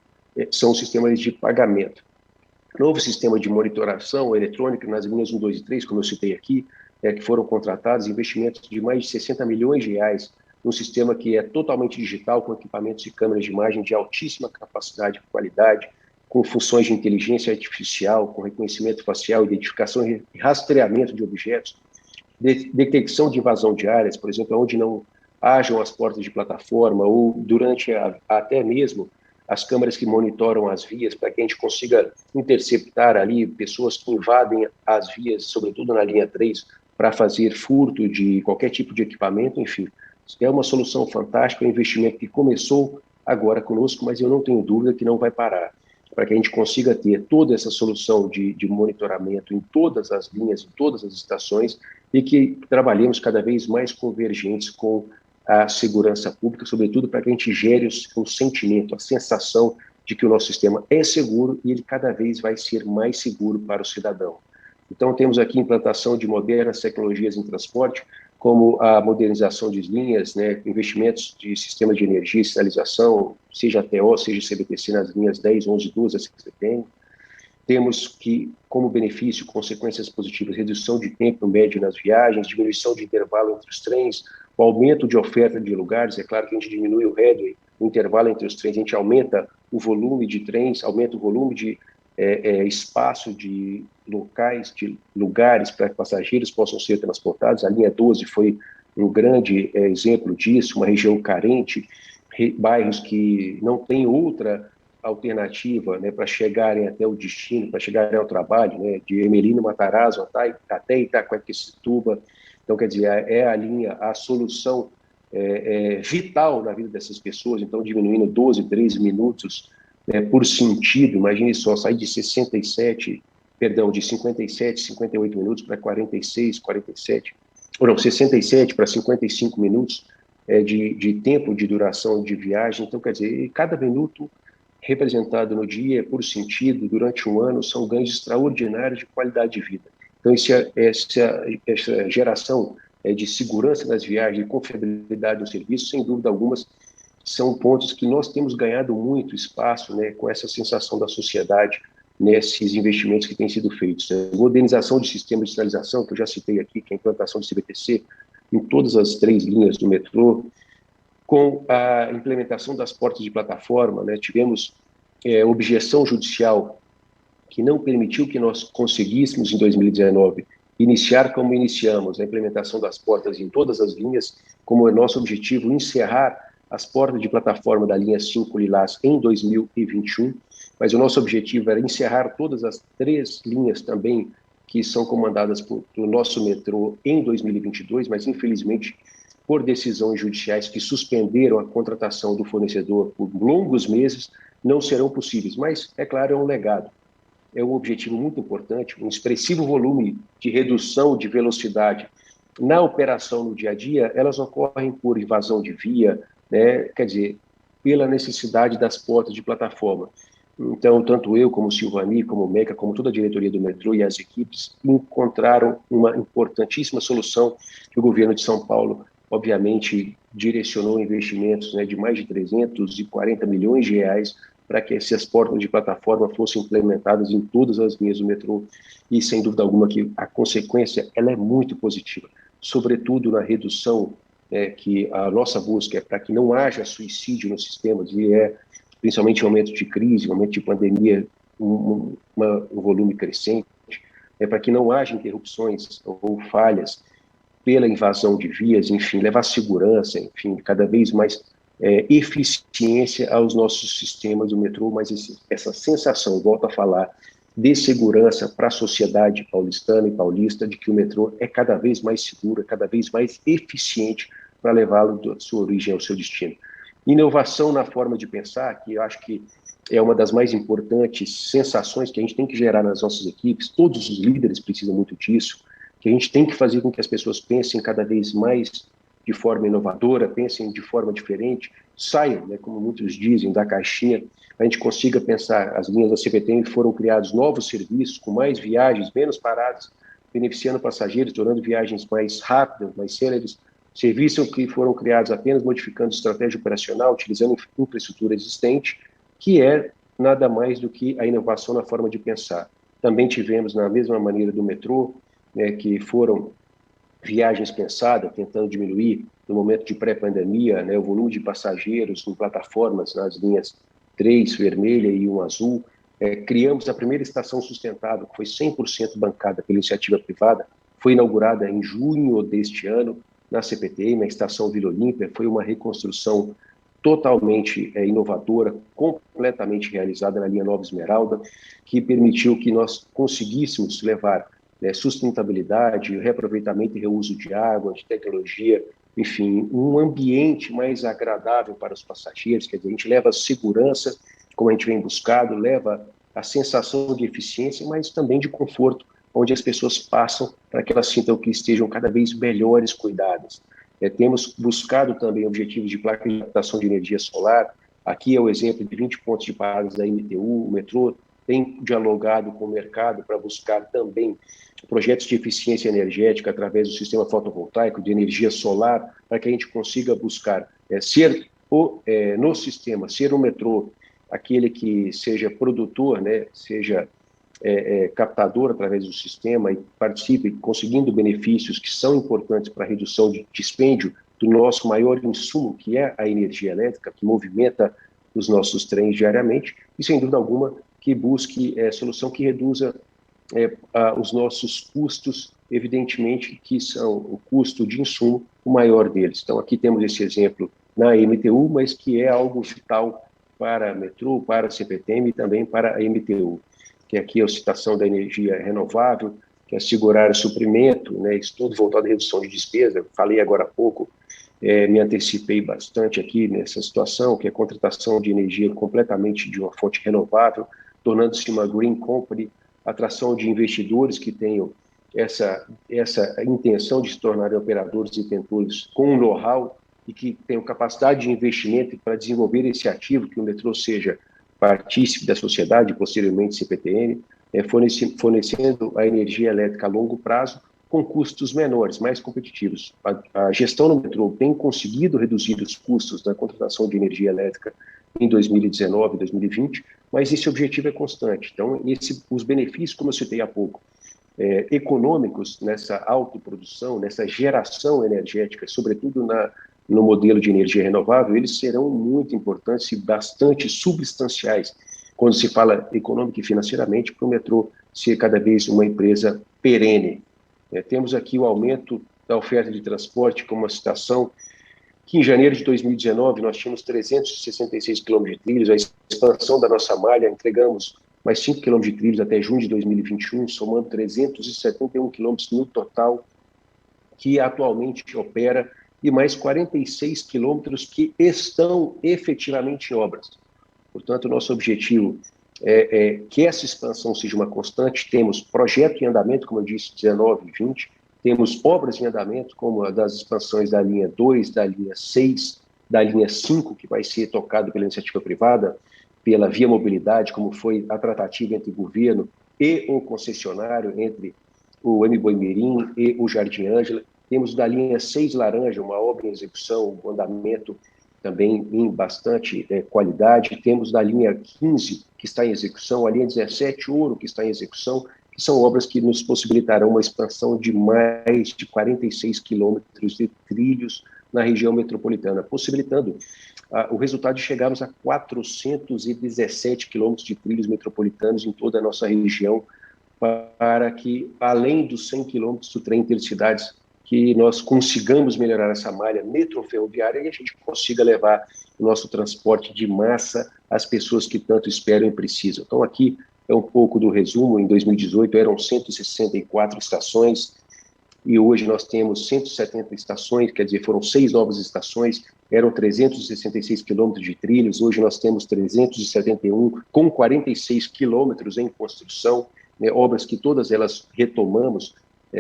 são sistemas de pagamento. Novo sistema de monitoração eletrônica nas linhas 1, 2 e 3, como eu citei aqui, que foram contratados investimentos de mais de 60 milhões de reais num sistema que é totalmente digital, com equipamentos e câmeras de imagem de altíssima capacidade e qualidade, com funções de inteligência artificial, com reconhecimento facial, identificação e rastreamento de objetos, detecção de invasão de áreas, por exemplo, onde não hajam as portas de plataforma, ou durante até mesmo as câmeras que monitoram as vias, para que a gente consiga interceptar ali pessoas que invadem as vias, sobretudo na linha 3, para fazer furto de qualquer tipo de equipamento, enfim. É uma solução fantástica, é um investimento que começou agora conosco, mas eu não tenho dúvida que não vai parar, para que a gente consiga ter toda essa solução de monitoramento em todas as linhas, em todas as estações, e que trabalhemos cada vez mais convergentes com a segurança pública, sobretudo para que a gente gere o sentimento, a sensação de que o nosso sistema é seguro e ele cada vez vai ser mais seguro para o cidadão. Então, temos aqui implantação de modernas tecnologias em transporte, como a modernização de linhas, investimentos de sistemas de energia e sinalização, seja ATO, seja CBTC, nas linhas 10, 11 e 12 da CPTM. Temos que, como benefício, consequências positivas, redução de tempo médio nas viagens, diminuição de intervalo entre os trens, o aumento de oferta de lugares. É claro que a gente diminui o headway, o intervalo entre os trens, a gente aumenta o volume de trens, aumenta o volume de espaço de locais, de lugares para que passageiros possam ser transportados. A linha 12 foi um grande exemplo disso, uma região carente, bairros que não têm outra alternativa para chegarem até o destino, para chegarem ao trabalho, de Ermelino, Matarazzo até Itaquaquecetuba. Então, quer dizer, é a linha, a solução vital na vida dessas pessoas, então diminuindo 12, 13 minutos por sentido. Imagine só, sair de 57, 58 minutos para 46, 47, ou não, 67 para 55 minutos de tempo de duração de viagem. Então, quer dizer, cada minuto representado no dia, por sentido, durante um ano, são ganhos extraordinários de qualidade de vida. Então, essa geração de segurança nas viagens, de confiabilidade no serviço, sem dúvida alguma, são pontos que nós temos ganhado muito espaço com essa sensação da sociedade nesses investimentos que têm sido feitos. A modernização de sistemas de sinalização, que eu já citei aqui, que é a implantação de CBTC em todas as 3 linhas do metrô, com a implementação das portas de plataforma, tivemos objeção judicial que não permitiu que nós conseguíssemos, em 2019, iniciar como iniciamos a implementação das portas em todas as linhas, como é nosso objetivo encerrar as portas de plataforma da linha 5 Lilás em 2021, mas o nosso objetivo era encerrar todas as 3 linhas também que são comandadas pelo nosso metrô em 2022, mas infelizmente por decisões judiciais que suspenderam a contratação do fornecedor por longos meses, não serão possíveis. Mas, é claro, é um legado. É um objetivo muito importante, um expressivo volume de redução de velocidade. Na operação no dia a dia, elas ocorrem por invasão de via, quer dizer, pela necessidade das portas de plataforma. Então, tanto eu, como o Silvani, como o Meca, como toda a diretoria do metrô e as equipes encontraram uma importantíssima solução que o governo de São Paulo, obviamente, direcionou investimentos de mais de 340 milhões de reais para que essas portas de plataforma fossem implementadas em todas as linhas do metrô, e sem dúvida alguma que a consequência ela é muito positiva, sobretudo na redução que a nossa busca é para que não haja suicídio nos sistemas, e principalmente em momentos de crise, em momentos de pandemia, um volume crescente, para que não haja interrupções ou falhas pela invasão de vias, enfim, levar segurança, enfim, cada vez mais eficiência aos nossos sistemas do metrô, mas essa sensação, volto a falar, de segurança para a sociedade paulistana e paulista, de que o metrô é cada vez mais seguro, é cada vez mais eficiente para levá-lo da sua origem ao seu destino. Inovação na forma de pensar, que eu acho que é uma das mais importantes sensações que a gente tem que gerar nas nossas equipes, todos os líderes precisam muito disso, que a gente tem que fazer com que as pessoas pensem cada vez mais de forma inovadora, pensem de forma diferente, saiam, né, como muitos dizem, da caixinha, a gente consiga pensar, as linhas da CPTM foram criados novos serviços, com mais viagens, menos paradas, beneficiando passageiros, tornando viagens mais rápidas, mais céleres, serviços que foram criados apenas modificando estratégia operacional, utilizando infraestrutura existente, que é nada mais do que a inovação na forma de pensar. Também tivemos, na mesma maneira do metrô, né, que foram viagens pensadas, tentando diminuir, no momento de pré-pandemia, né, o volume de passageiros em plataformas nas linhas 3, vermelha e 1 azul. Criamos a primeira estação sustentável, que foi 100% bancada pela iniciativa privada, foi inaugurada em junho deste ano, na CPTM, na estação Vila Olímpia. Foi uma reconstrução totalmente inovadora, completamente realizada na linha Nova Esmeralda, que permitiu que nós conseguíssemos levar sustentabilidade, reaproveitamento e reuso de água, de tecnologia, enfim, um ambiente mais agradável para os passageiros, quer dizer, a gente leva segurança, como a gente vem buscado, leva a sensação de eficiência, mas também de conforto, onde as pessoas passam para que elas sintam que estejam cada vez melhores cuidadas. Temos buscado também objetivos de placa de captação de energia solar. Aqui é o exemplo de 20 pontos de paradas da MTU, o metrô tem dialogado com o mercado para buscar também projetos de eficiência energética através do sistema fotovoltaico, de energia solar, para que a gente consiga buscar no sistema, ser um metrô aquele que seja produtor, né, seja captador através do sistema e participe conseguindo benefícios que são importantes para a redução de dispêndio do nosso maior insumo, que é a energia elétrica, que movimenta os nossos trens diariamente, e sem dúvida alguma que busque solução que reduza os nossos custos, evidentemente que são o custo de insumo o maior deles. Então aqui temos esse exemplo na MTU, mas que é algo vital para a metrô, para a CPTM e também para a MTU, que aqui é a citação da energia renovável, que é assegurar o suprimento, né, isso tudo voltado à redução de despesa. Falei agora há pouco, me antecipei bastante aqui nessa situação, que é a contratação de energia completamente de uma fonte renovável, tornando-se uma green company, atração de investidores que tenham essa intenção de se tornarem operadores e detentores com know-how e que tenham capacidade de investimento para desenvolver esse ativo, que o metrô seja partícipe da sociedade, posteriormente CPTM, fornecendo a energia elétrica a longo prazo com custos menores, mais competitivos. A gestão no metrô tem conseguido reduzir os custos da contratação de energia elétrica em 2019 e 2020, mas esse objetivo é constante. Então, os benefícios, como eu citei há pouco, econômicos nessa autoprodução, nessa geração energética, sobretudo no modelo de energia renovável, eles serão muito importantes e bastante substanciais quando se fala econômica e financeiramente para o metrô ser cada vez uma empresa perene. Temos aqui o aumento da oferta de transporte como uma citação, que em janeiro de 2019 nós tínhamos 366 quilômetros de trilhos, a expansão da nossa malha, entregamos mais 5 quilômetros de trilhos até junho de 2021, somando 371 quilômetros no total, que atualmente opera, e mais 46 quilômetros que estão efetivamente em obras. Portanto, o nosso objetivo é que essa expansão seja uma constante. Temos projeto em andamento, como eu disse, 19 e 20, temos obras em andamento, como a das expansões da linha 2, da linha 6, da linha 5, que vai ser tocado pela iniciativa privada, pela Via Mobilidade, como foi a tratativa entre o governo e o concessionário, entre o Mboimirim e o Jardim Ângela. Temos da linha 6 Laranja, uma obra em execução, um andamento também em bastante qualidade. Temos da linha 15, que está em execução, a linha 17 Ouro, que está em execução, que são obras que nos possibilitarão uma expansão de mais de 46 quilômetros de trilhos na região metropolitana, possibilitando o resultado de chegarmos a 417 quilômetros de trilhos metropolitanos em toda a nossa região, para que, além dos 100 quilômetros do trem intercidades, que nós consigamos melhorar essa malha metroferroviária e a gente consiga levar o nosso transporte de massa às pessoas que tanto esperam e precisam. Então, aqui é um pouco do resumo. Em 2018, eram 164 estações, e hoje nós temos 170 estações, quer dizer, foram 6 novas estações, eram 366 quilômetros de trilhos, hoje nós temos 371, com 46 quilômetros em construção, né, obras que todas elas retomamos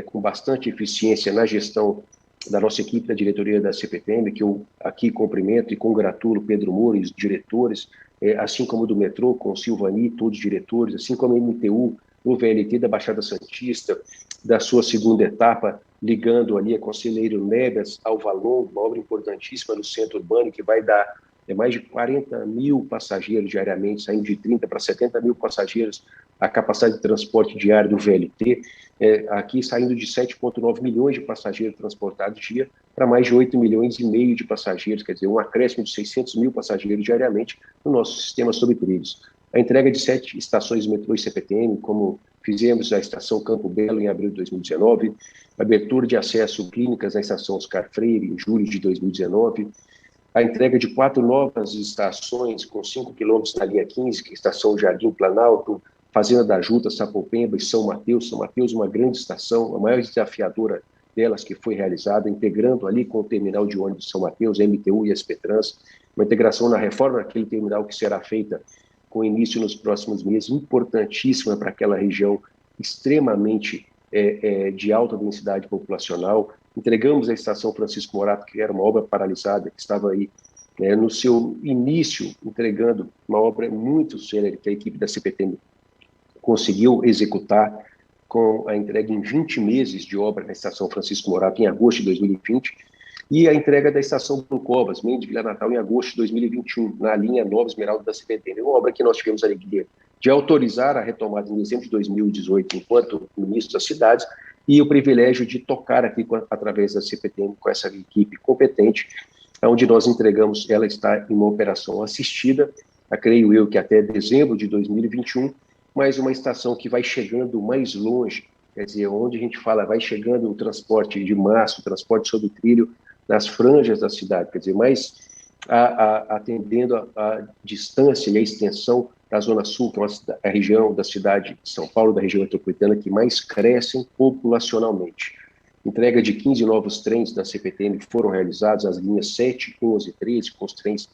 com bastante eficiência na gestão da nossa equipe da diretoria da CPTM, que eu aqui cumprimento e congratulo Pedro Moura e os diretores, assim como do metrô, com o Silvani, todos os diretores, assim como a MTU, o VLT da Baixada Santista, da sua segunda etapa, ligando ali a Conselheiro Neves ao Valon, uma obra importantíssima no centro urbano, que vai dar mais de 40 mil passageiros diariamente, saindo de 30 para 70 mil passageiros, a capacidade de transporte diário do VLT, aqui saindo de 7,9 milhões de passageiros transportados dia para mais de 8 milhões e meio de passageiros, quer dizer, um acréscimo de 600 mil passageiros diariamente no nosso sistema sobre trilhos. A entrega de 7 estações de metrô e CPTM, como fizemos a estação Campo Belo em abril de 2019, abertura de acesso clínicas na estação Oscar Freire em julho de 2019, a entrega de 4 novas estações com 5 quilômetros na linha 15, que é a estação Jardim Planalto, Fazenda da Juta, Sapopemba e São Mateus. São Mateus, uma grande estação, a maior desafiadora delas que foi realizada, integrando ali com o terminal de ônibus de São Mateus, a MTU e a SPTrans, uma integração na reforma daquele terminal que será feita com início nos próximos meses, importantíssima para aquela região extremamente de alta densidade populacional. Entregamos a estação Francisco Morato, que era uma obra paralisada, que estava aí no seu início, entregando uma obra muito séria que a equipe da CPTM conseguiu executar com a entrega em 20 meses de obra na estação Francisco Morato, em agosto de 2020, e a entrega da estação Covas, Mendes, Vila Natal, em agosto de 2021, na linha Nova Esmeralda da CPTM. Uma obra que nós tivemos a alegria de autorizar a retomada em dezembro de 2018, enquanto ministro das cidades, e o privilégio de tocar aqui através da CPTM com essa equipe competente, onde nós entregamos, ela está em uma operação assistida, creio eu que até dezembro de 2021, mas uma estação que vai chegando mais longe, quer dizer, onde a gente fala, vai chegando o transporte de massa, o transporte sobre trilho, nas franjas da cidade, quer dizer, mais atendendo a distância e a extensão da Zona Sul, que é a região da cidade de São Paulo, da região metropolitana, que mais crescem populacionalmente. Entrega de 15 novos trens da CPTM que foram realizados, as linhas 7, 11 e 13, com os trens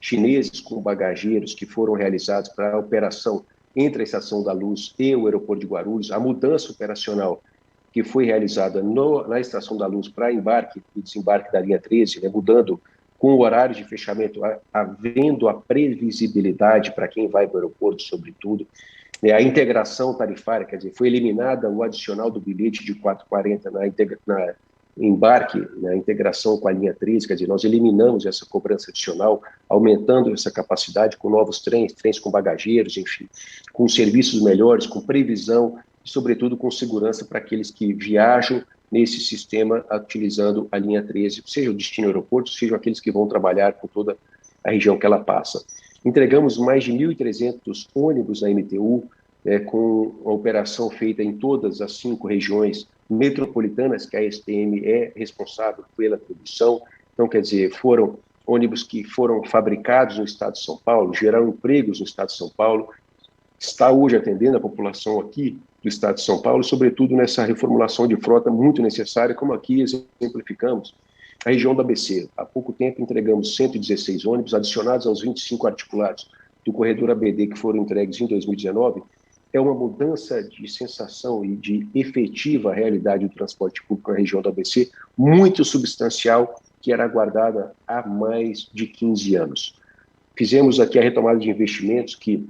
chineses com bagageiros que foram realizados para a operação entre a Estação da Luz e o aeroporto de Guarulhos, a mudança operacional que foi realizada na Estação da Luz para embarque e desembarque da linha 13, né, mudando com o horário de fechamento, havendo a previsibilidade para quem vai para o aeroporto, sobretudo, a integração tarifária, quer dizer, foi eliminada o adicional do bilhete de 4,40 na embarque, na integração com a linha 13, quer dizer, nós eliminamos essa cobrança adicional, aumentando essa capacidade com novos trens, trens com bagageiros, enfim, com serviços melhores, com previsão e, sobretudo, com segurança para aqueles que viajam nesse sistema utilizando a linha 13, seja o destino aeroporto, seja aqueles que vão trabalhar por toda a região que ela passa. Entregamos mais de 1.300 ônibus na MTU, com a operação feita em todas as 5 regiões metropolitanas, que a STM é responsável pela produção. Então, quer dizer, foram ônibus que foram fabricados no estado de São Paulo, geraram empregos no estado de São Paulo, está hoje atendendo a população aqui do estado de São Paulo, sobretudo nessa reformulação de frota muito necessária, como aqui exemplificamos, a região da ABC. Há pouco tempo entregamos 116 ônibus, adicionados aos 25 articulados do corredor ABD que foram entregues em 2019, é uma mudança de sensação e de efetiva realidade do transporte público na região do ABC, muito substancial, que era aguardada há mais de 15 anos. Fizemos aqui a retomada de investimentos que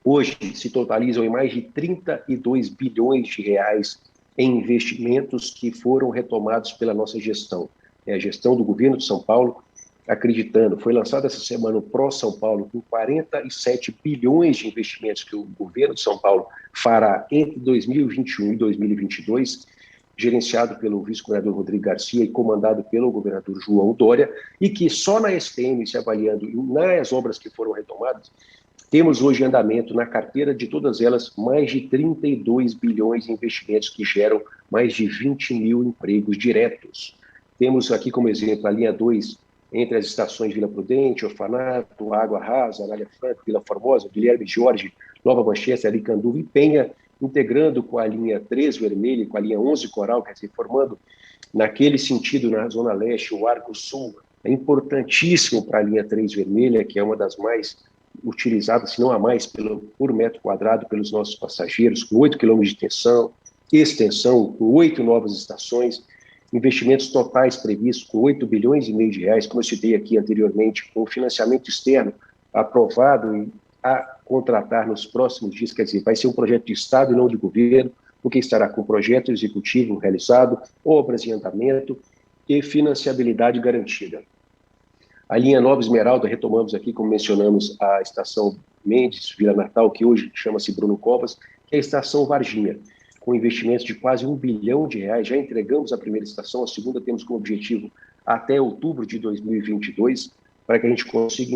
hoje se totalizam em mais de 32 bilhões de reais em investimentos que foram retomados pela nossa gestão. A gestão do governo de São Paulo, acreditando, foi lançado essa semana o Pro São Paulo, com 47 bilhões de investimentos que o governo de São Paulo fará entre 2021 e 2022, gerenciado pelo vice-governador Rodrigo Garcia e comandado pelo governador João Dória, e que só na STM, se avaliando nas obras que foram retomadas, temos hoje em andamento na carteira de todas elas mais de 32 bilhões em investimentos que geram mais de 20 mil empregos diretos. Temos aqui como exemplo a linha 2, entre as estações Vila Prudente, Orfanato, Água Rasa, Anália Franco, Vila Formosa, Guilherme Jorge, Nova Manchester, Aricanduva e Penha, integrando com a linha 3 vermelha e com a linha 11 coral, quer dizer, formando naquele sentido, na Zona Leste, o Arco Sul, é importantíssimo para a linha 3 vermelha, que é uma das mais utilizadas, se não a mais, por metro quadrado pelos nossos passageiros, com 8 quilômetros de extensão, com 8 novas estações, investimentos totais previstos com 8 bilhões e meio de reais, como eu citei aqui anteriormente, com financiamento externo aprovado e a contratar nos próximos dias, quer dizer, vai ser um projeto de Estado e não de governo, porque estará com projeto executivo realizado, obras em andamento e financiabilidade garantida. A linha Nova Esmeralda, retomamos aqui, como mencionamos, a estação Mendes, Vila Natal, que hoje chama-se Bruno Covas, que é a estação Varginha, com investimentos de quase 1 bilhão de reais. Já entregamos a primeira estação, a segunda temos como objetivo até outubro de 2022, para que a gente consiga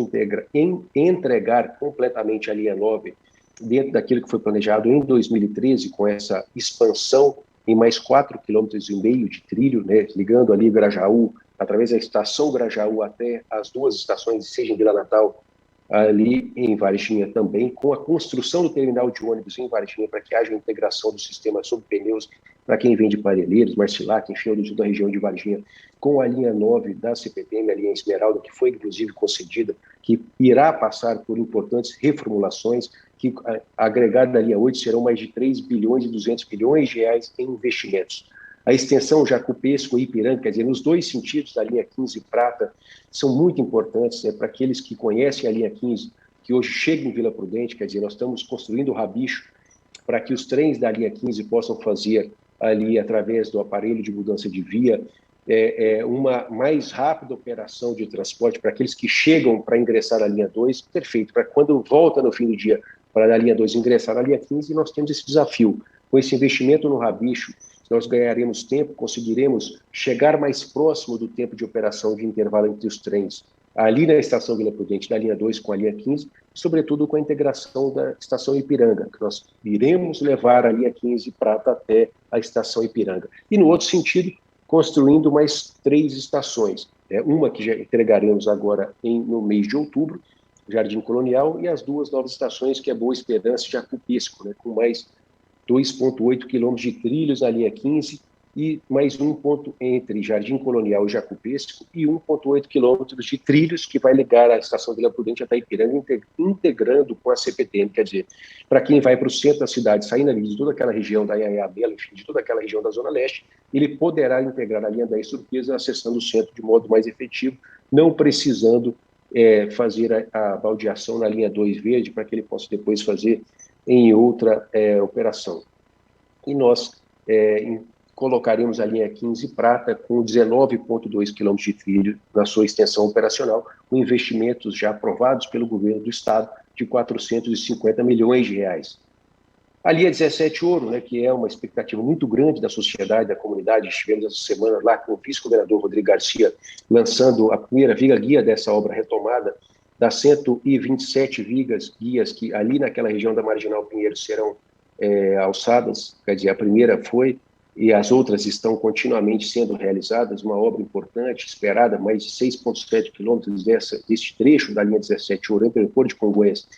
entregar completamente a linha 9 dentro daquilo que foi planejado em 2013, com essa expansão em mais 4,5 km de trilho, né, ligando ali Grajaú, através da estação Grajaú até as duas estações, seja em Vila Natal, ali em Varginha também, com a construção do terminal de ônibus em Varginha, para que haja integração do sistema sob pneus, para quem vem de Parelheiros, Marcilac, enfim, do sul da região de Varginha, com a linha 9 da CPTM, a linha Esmeralda, que foi inclusive concedida, que irá passar por importantes reformulações, que agregada da linha 8 serão mais de 3 bilhões e 200 milhões de reais em investimentos. A extensão Jacupesco e Ipiranga, quer dizer, nos dois sentidos da linha 15 Prata, são muito importantes, né, para aqueles que conhecem a linha 15, que hoje chegam em Vila Prudente, quer dizer, nós estamos construindo o rabicho para que os trens da linha 15 possam fazer ali, através do aparelho de mudança de via, uma mais rápida operação de transporte para aqueles que chegam para ingressar na linha 2, perfeito, para quando volta no fim do dia para a linha 2 ingressar na linha 15, nós temos esse desafio. Com esse investimento no rabicho, nós ganharemos tempo, conseguiremos chegar mais próximo do tempo de operação de intervalo entre os trens, ali na estação Vila Prudente, da linha 2 com a linha 15, e sobretudo com a integração da estação Ipiranga, que nós iremos levar a linha 15 Prata até a estação Ipiranga. E no outro sentido, construindo mais 3 estações, uma que já entregaremos agora no mês de outubro, Jardim Colonial, e as 2 novas estações, que é Boa Esperança e Jacupesco, né, com mais 2,8 quilômetros de trilhos na linha 15 e mais um ponto entre Jardim Colonial e Jacupesco e 1,8 quilômetros de trilhos que vai ligar a estação Vila Prudente até Ipiranga, integrando com a CPTM, quer dizer, para quem vai para o centro da cidade, saindo ali de toda aquela região da Anhanguera, enfim, de toda aquela região da Zona Leste, ele poderá integrar a linha 10 Turquesa, acessando o centro de modo mais efetivo, não precisando fazer a baldeação na linha 2 verde, para que ele possa depois fazer em outra operação. E nós colocaremos a linha 15 Prata com 19,2 km de trilho na sua extensão operacional, com investimentos já aprovados pelo governo do estado de 450 milhões de reais. A linha 17 Ouro, né, que é uma expectativa muito grande da sociedade, da comunidade, estivemos essa semana lá com o vice-governador Rodrigo Garcia, lançando a primeira viga-guia dessa obra retomada, das 127 vigas-guias que ali naquela região da Marginal Pinheiro serão alçadas, quer dizer, a primeira foi, e as outras estão continuamente sendo realizadas, uma obra importante, esperada, mais de 6,7 quilômetros deste trecho da linha 17 Ouro, entre o Porto de Congonhas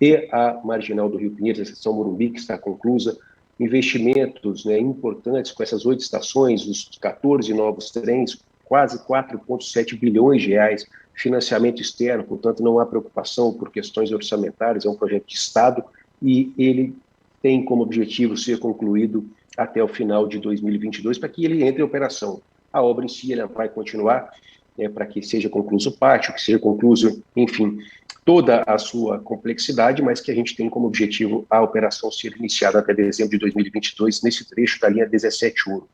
e a Marginal do Rio Pinheiros, a estação Morumbi, que está conclusa, investimentos, né, importantes com essas 8 estações, os 14 novos trens, quase 4,7 bilhões de reais, financiamento externo, portanto não há preocupação por questões orçamentárias, é um projeto de Estado e ele tem como objetivo ser concluído até o final de 2022, para que ele entre em operação. A obra em si ela vai continuar, para que seja concluído o pátio, que seja concluído, enfim, toda a sua complexidade, mas que a gente tem como objetivo a operação ser iniciada até dezembro de 2022, nesse trecho da linha 17 Ouro.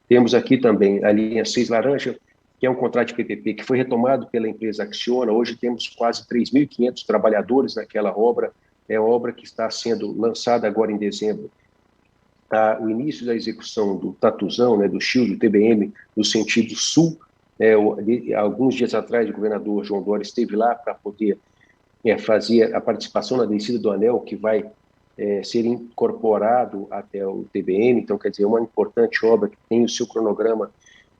Temos aqui também a linha 6 Laranja, que é um contrato de PPP que foi retomado pela empresa Acciona. Hoje temos quase 3.500 trabalhadores naquela obra, é obra que está sendo lançada agora em dezembro. O início da execução do Tatuzão, né, do Shield, do TBM, no sentido sul. Alguns dias atrás, o governador João Dória esteve lá para poder fazer a participação na descida do anel, que vai ser incorporado até o TBM. Então, quer dizer, é uma importante obra que tem o seu cronograma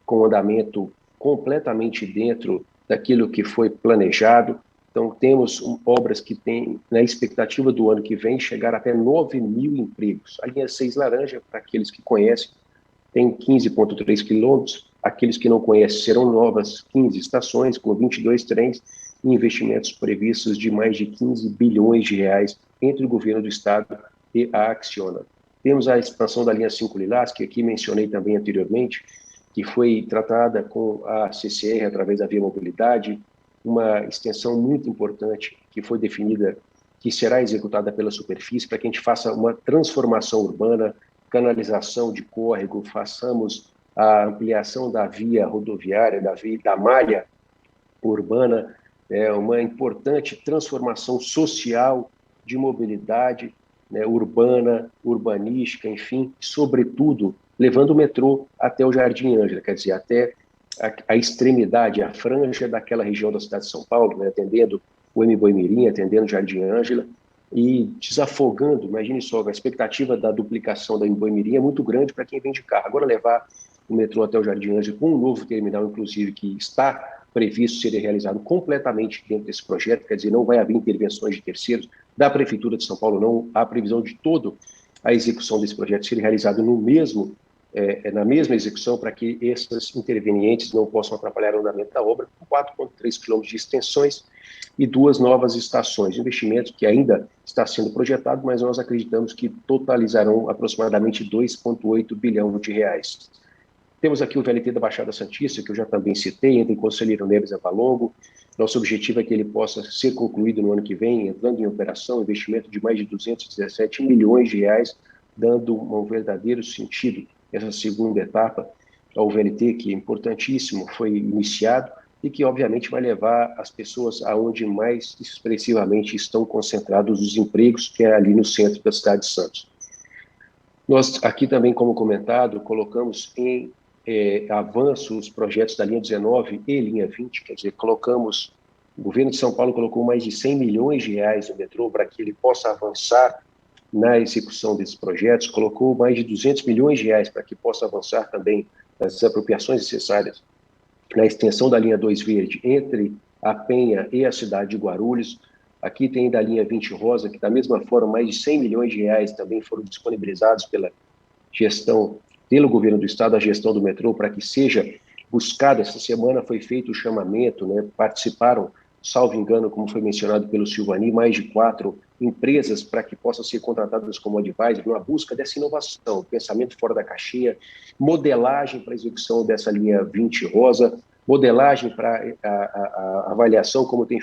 com andamento completamente dentro daquilo que foi planejado. Então, temos obras que têm, na expectativa do ano que vem, chegar até 9 mil empregos. A linha 6 laranja, para aqueles que conhecem, tem 15,3 quilômetros. Aqueles que não conhecem, serão novas 15 estações, com 22 trens e investimentos previstos de mais de 15 bilhões de reais entre o governo do estado e a Acciona. Temos a expansão da linha 5 Lilás, que aqui mencionei também anteriormente, que foi tratada com a CCR através da Via Mobilidade, uma extensão muito importante que foi definida, que será executada pela superfície, para que a gente faça uma transformação urbana, canalização de córrego, façamos a ampliação da via rodoviária, da malha urbana, uma importante transformação social de mobilidade, né, urbana, urbanística, enfim, sobretudo levando o metrô até o Jardim Ângela, quer dizer, até a extremidade, a franja daquela região da cidade de São Paulo, né, atendendo o Mboimirim, atendendo o Jardim Ângela, e desafogando, imagine só, a expectativa da duplicação da Mboimirim é muito grande para quem vem de carro. Agora levar o metrô até o Jardim Ângela com um novo terminal, inclusive, que está previsto ser realizado completamente dentro desse projeto, quer dizer, não vai haver intervenções de terceiros, da Prefeitura de São Paulo não há previsão de toda a execução desse projeto ser realizado na mesma execução, para que esses intervenientes não possam atrapalhar o andamento da obra, com 4,3 quilômetros de extensões e 2 novas estações, investimento que ainda está sendo projetado, mas nós acreditamos que totalizarão aproximadamente 2,8 bilhão de reais. Temos aqui o VLT da Baixada Santista, que eu já também citei, entre o Conselheiro Neves e Valongo. Nosso objetivo é que ele possa ser concluído no ano que vem, entrando em operação, investimento de mais de 217 milhões de reais, dando um verdadeiro sentido essa segunda etapa ao VLT, que é importantíssimo, foi iniciado e que, obviamente, vai levar as pessoas aonde mais expressivamente estão concentrados os empregos, que é ali no centro da cidade de Santos. Nós, aqui também, como comentado, colocamos em avanço os projetos da linha 19 e linha 20, quer dizer, o governo de São Paulo colocou mais de 100 milhões de reais no metrô para que ele possa avançar na execução desses projetos, colocou mais de 200 milhões de reais para que possa avançar também nas apropriações necessárias na extensão da linha 2 Verde entre a Penha e a cidade de Guarulhos. Aqui tem da linha 20 Rosa, que da mesma forma mais de 100 milhões de reais também foram disponibilizados pelo governo do estado, a gestão do metrô, para que seja buscada. Essa semana foi feito o chamamento, né, participaram, salvo engano, como foi mencionado pelo Silvani, mais de 4 empresas para que possam ser contratadas como advisor, numa busca dessa inovação, pensamento fora da caixinha, modelagem para a execução dessa linha 20 Rosa, modelagem para a avaliação, como tem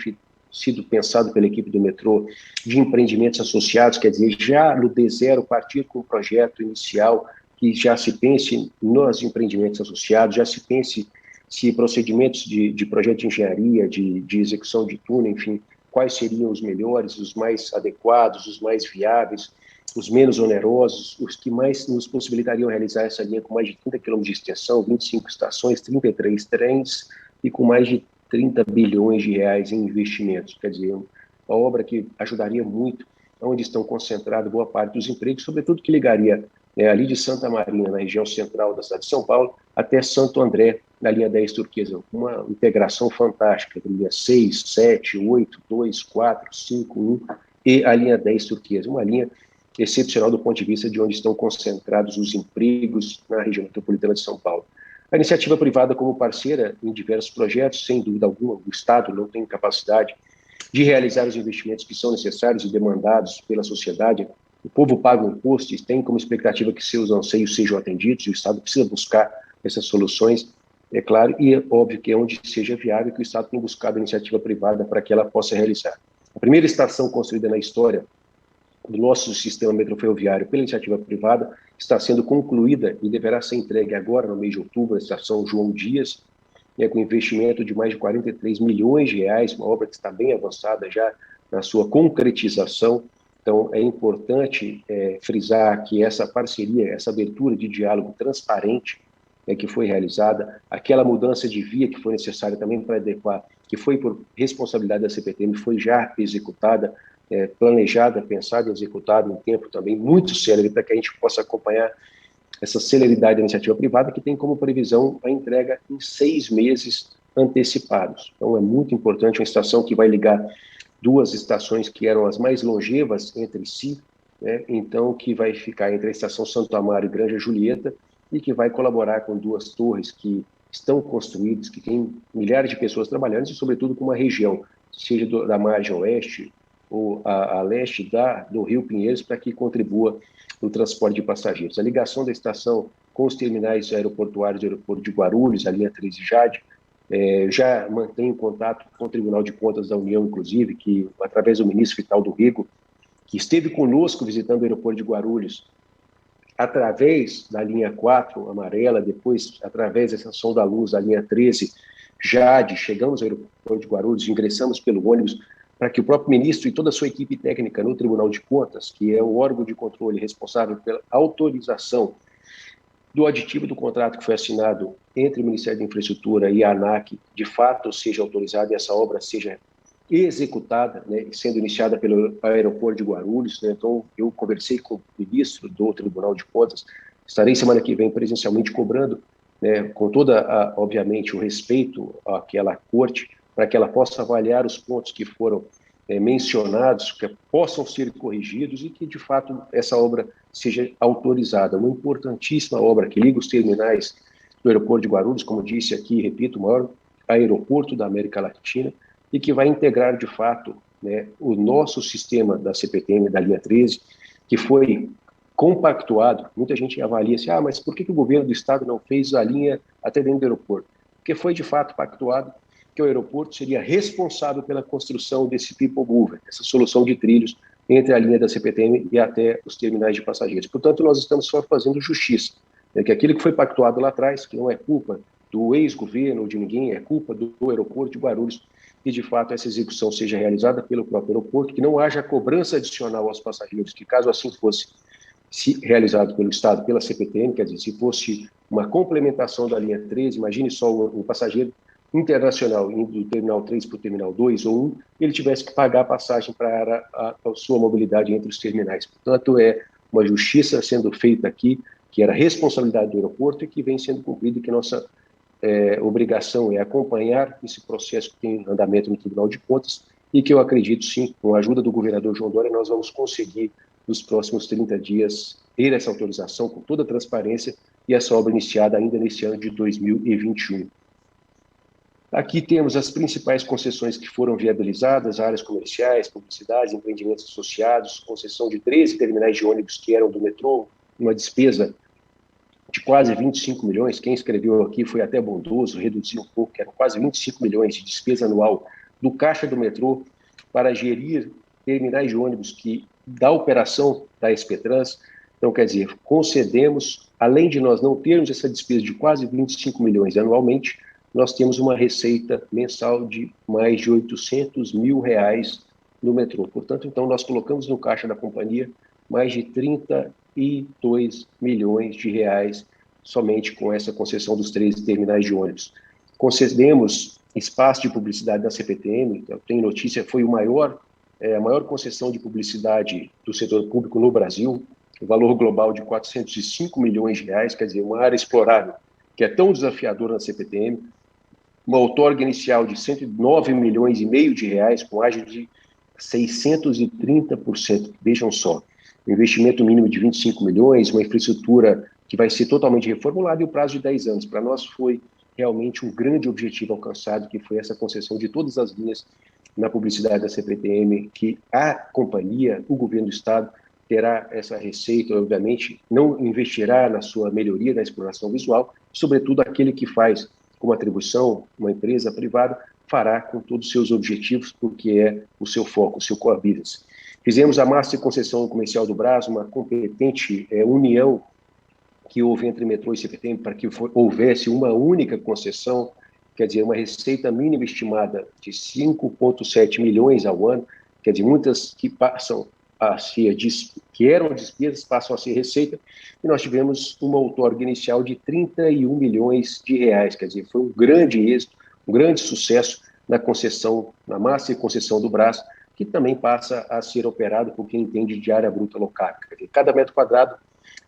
sido pensado pela equipe do metrô, de empreendimentos associados, quer dizer, já no D0 partir com o projeto inicial, que já se pense nos empreendimentos associados, já se pense se procedimentos de projeto de engenharia, de execução de túnel, enfim, quais seriam os melhores, os mais adequados, os mais viáveis, os menos onerosos, os que mais nos possibilitariam realizar essa linha com mais de 30 quilômetros de extensão, 25 estações, 33 trens e com mais de 30 bilhões de reais em investimentos. Quer dizer, uma obra que ajudaria muito, onde estão concentrados boa parte dos empregos, sobretudo que ligaria ali de Santa Marina, na região central da cidade de São Paulo, até Santo André, na linha 10 Turquesa. Uma integração fantástica, da linha 6, 7, 8, 2, 4, 5, 1 e a linha 10 Turquesa. Uma linha excepcional do ponto de vista de onde estão concentrados os empregos na região metropolitana de São Paulo. A iniciativa privada como parceira em diversos projetos, sem dúvida alguma, o Estado não tem capacidade de realizar os investimentos que são necessários e demandados pela sociedade. O povo paga um imposto e tem como expectativa que seus anseios sejam atendidos, e o Estado precisa buscar essas soluções, é claro, e é óbvio que é onde seja viável que o Estado tem buscado a iniciativa privada para que ela possa realizar. A primeira estação construída na história do nosso sistema metroferroviário pela iniciativa privada está sendo concluída e deverá ser entregue agora, no mês de outubro, a estação João Dias, com investimento de mais de 43 milhões de reais, uma obra que está bem avançada já na sua concretização. Então, é importante frisar que essa parceria, essa abertura de diálogo transparente que foi realizada, aquela mudança de via que foi necessária também para adequar, que foi por responsabilidade da CPTM, foi já executada, planejada, pensada e executada em tempo também muito célere, para que a gente possa acompanhar essa celeridade da iniciativa privada, que tem como previsão a entrega em 6 meses antecipados. Então, é muito importante, uma estação que vai ligar duas estações que eram as mais longevas entre si, né? Então, que vai ficar entre a estação Santo Amaro e Granja Julieta, e que vai colaborar com duas torres que estão construídas, que tem milhares de pessoas trabalhando, e sobretudo com uma região, seja da margem oeste ou a leste do Rio Pinheiros, para que contribua no transporte de passageiros. A ligação da estação com os terminais aeroportuários do aeroporto de Guarulhos, a linha 13 Jade, já mantém contato com o Tribunal de Contas da União, inclusive, que, através do ministro Vital do Rego, que esteve conosco visitando o aeroporto de Guarulhos, através da linha 4 amarela, depois através da Estação da Luz, da linha 13 Jade, chegamos ao aeroporto de Guarulhos, ingressamos pelo ônibus, para que o próprio ministro e toda a sua equipe técnica no Tribunal de Contas, que é o órgão de controle responsável pela autorização do aditivo do contrato que foi assinado entre o Ministério da Infraestrutura e a ANAC, de fato seja autorizado e essa obra seja executada, né, sendo iniciada pelo aeroporto de Guarulhos, né? Então, eu conversei com o ministro do Tribunal de Contas, estarei semana que vem presencialmente cobrando, né, com toda, obviamente, o respeito àquela corte, para que ela possa avaliar os pontos que foram mencionados, que possam ser corrigidos e que, de fato, essa obra seja autorizada. Uma importantíssima obra que liga os terminais do aeroporto de Guarulhos, como disse aqui, repito, o maior aeroporto da América Latina, e que vai integrar, de fato, né, o nosso sistema da CPTM, da linha 13, que foi compactuado. Muita gente avalia assim, mas por que o governo do estado não fez a linha até dentro do aeroporto? Porque foi, de fato, pactuado que o aeroporto seria responsável pela construção desse people mover, essa solução de trilhos entre a linha da CPTM e até os terminais de passageiros. Portanto, nós estamos só fazendo justiça, né, que aquilo que foi pactuado lá atrás, que não é culpa do ex-governo ou de ninguém, é culpa do aeroporto de Guarulhos, que de fato essa execução seja realizada pelo próprio aeroporto, que não haja cobrança adicional aos passageiros, que caso assim fosse realizado pelo Estado, pela CPTM, quer dizer, se fosse uma complementação da linha 13, imagine só o passageiro internacional indo do terminal 3 para o terminal 2 ou 1, ele tivesse que pagar a passagem para a sua mobilidade entre os terminais. Portanto, é uma justiça sendo feita aqui, que era responsabilidade do aeroporto e que vem sendo cumprida, e que nossa obrigação é acompanhar esse processo que tem andamento no Tribunal de Contas e que eu acredito, sim, com a ajuda do governador João Dória, nós vamos conseguir, nos próximos 30 dias, ter essa autorização com toda a transparência e essa obra iniciada ainda nesse ano de 2021. Aqui temos as principais concessões que foram viabilizadas: áreas comerciais, publicidades, empreendimentos associados, concessão de 13 terminais de ônibus que eram do metrô, uma despesa de quase 25 milhões, quem escreveu aqui foi até bondoso, reduziu um pouco, que eram quase 25 milhões de despesa anual do caixa do metrô para gerir terminais de ônibus da operação da SP-Trans. Então, quer dizer, concedemos, além de nós não termos essa despesa de quase 25 milhões anualmente, nós temos uma receita mensal de mais de 800 mil reais no metrô. Portanto, então, nós colocamos no caixa da companhia mais de 32 milhões de reais somente com essa concessão dos 13 terminais de ônibus. Concedemos espaço de publicidade da CPTM, eu tenho notícia, foi a maior concessão de publicidade do setor público no Brasil, o valor global de 405 milhões de reais, quer dizer, uma área explorável que é tão desafiadora na CPTM, uma outorga inicial de 109 milhões e meio de reais, com ágio de 630%, vejam só, um investimento mínimo de 25 milhões, uma infraestrutura que vai ser totalmente reformulada e o prazo de 10 anos. Para nós foi realmente um grande objetivo alcançado, que foi essa concessão de todas as linhas na publicidade da CPTM, que a companhia, o governo do estado, terá essa receita, obviamente, não investirá na sua melhoria, na exploração visual, sobretudo aquele que faz como atribuição, uma empresa privada, fará com todos os seus objetivos, porque é o seu foco, o seu core business. Fizemos a Master Concessão Comercial do Brás, uma competente união que houve entre metrô e CPTM para que houvesse uma única concessão, quer dizer, uma receita mínima estimada de 5,7 milhões ao ano, quer dizer, muitas que passam a ser, que eram despesas, passam a ser receita, e nós tivemos uma outorga inicial de 31 milhões de reais, quer dizer, foi um grande êxito, um grande sucesso na concessão, na Master Concessão do Brás, que também passa a ser operado por quem entende de área bruta local. Cada metro quadrado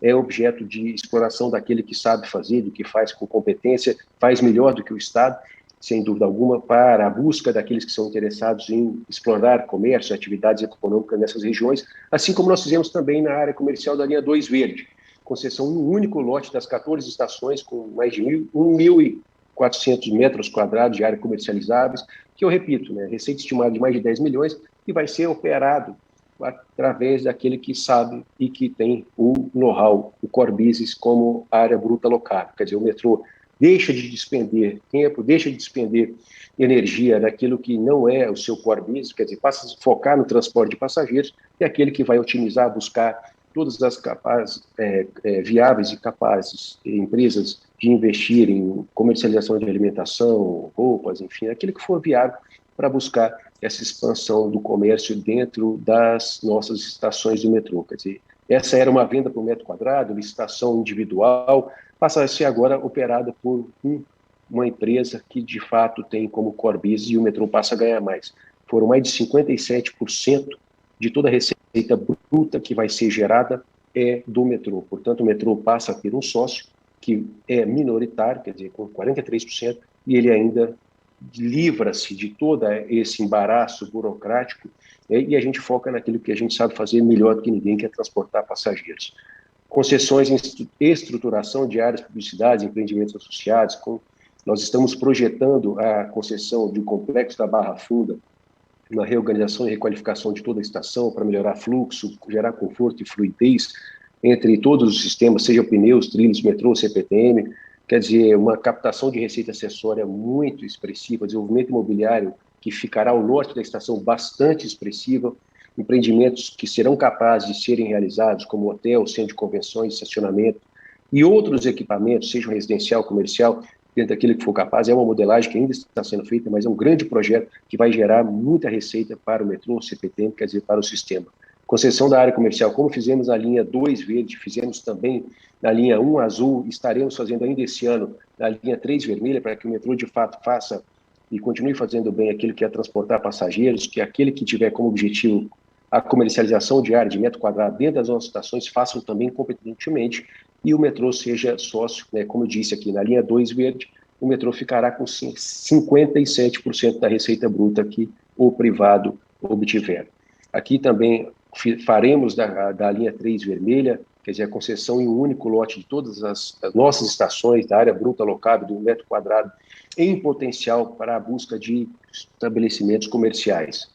é objeto de exploração daquele que sabe fazer, do que faz com competência, faz melhor do que o Estado, sem dúvida alguma, para a busca daqueles que são interessados em explorar comércio, atividades econômicas nessas regiões, assim como nós fizemos também na área comercial da linha 2 Verde, concessão em um único lote das 14 estações, com mais de 1.400 metros quadrados de área comercializáveis, que eu repito, né, receita estimada de mais de 10 milhões, que vai ser operado através daquele que sabe e que tem o know-how, o core business como área bruta local. Quer dizer, o metrô deixa de despender tempo, deixa de despender energia naquilo que não é o seu core business, quer dizer, passa a focar no transporte de passageiros, e aquele que vai otimizar, buscar todas as viáveis e capazes empresas de investir em comercialização de alimentação, roupas, enfim, aquele que for viável para buscar essa expansão do comércio dentro das nossas estações do metrô. Quer dizer, essa era uma venda por metro quadrado, licitação individual, passa a ser agora operada por uma empresa que, de fato, tem como core business, e o metrô passa a ganhar mais. Foram mais de 57% de toda a receita bruta que vai ser gerada do metrô. Portanto, o metrô passa a ter um sócio que é minoritário, quer dizer, com 43%, e ele ainda livra-se de todo esse embaraço burocrático, e a gente foca naquilo que a gente sabe fazer melhor do que ninguém, que é transportar passageiros. Concessões em estruturação de áreas de publicidade, empreendimentos associados, nós estamos projetando a concessão de um complexo da Barra Funda, uma reorganização e requalificação de toda a estação para melhorar fluxo, gerar conforto e fluidez entre todos os sistemas, seja pneus, trilhos, metrô, CPTM, quer dizer, uma captação de receita acessória muito expressiva, desenvolvimento imobiliário que ficará ao norte da estação bastante expressiva, empreendimentos que serão capazes de serem realizados, como hotel, centro de convenções, estacionamento e outros equipamentos, sejam residencial, comercial, dentro daquilo que for capaz. É uma modelagem que ainda está sendo feita, mas é um grande projeto que vai gerar muita receita para o metrô, o CPTM, quer dizer, para o sistema. Concessão da área comercial, como fizemos na linha 2 verde, fizemos também na linha 1 azul, estaremos fazendo ainda esse ano na linha 3 vermelha, para que o metrô de fato faça e continue fazendo bem aquilo que é transportar passageiros, que aquele que tiver como objetivo a comercialização de área de metro quadrado dentro das nossas estações façam também competentemente, e o metrô seja sócio, né, como eu disse aqui, na linha 2 verde, o metrô ficará com 57% da receita bruta que o privado obtiver. Aqui também faremos da linha 3 vermelha, quer dizer, a concessão em um único lote de todas as nossas estações da área bruta alocável do metro quadrado em potencial para a busca de estabelecimentos comerciais.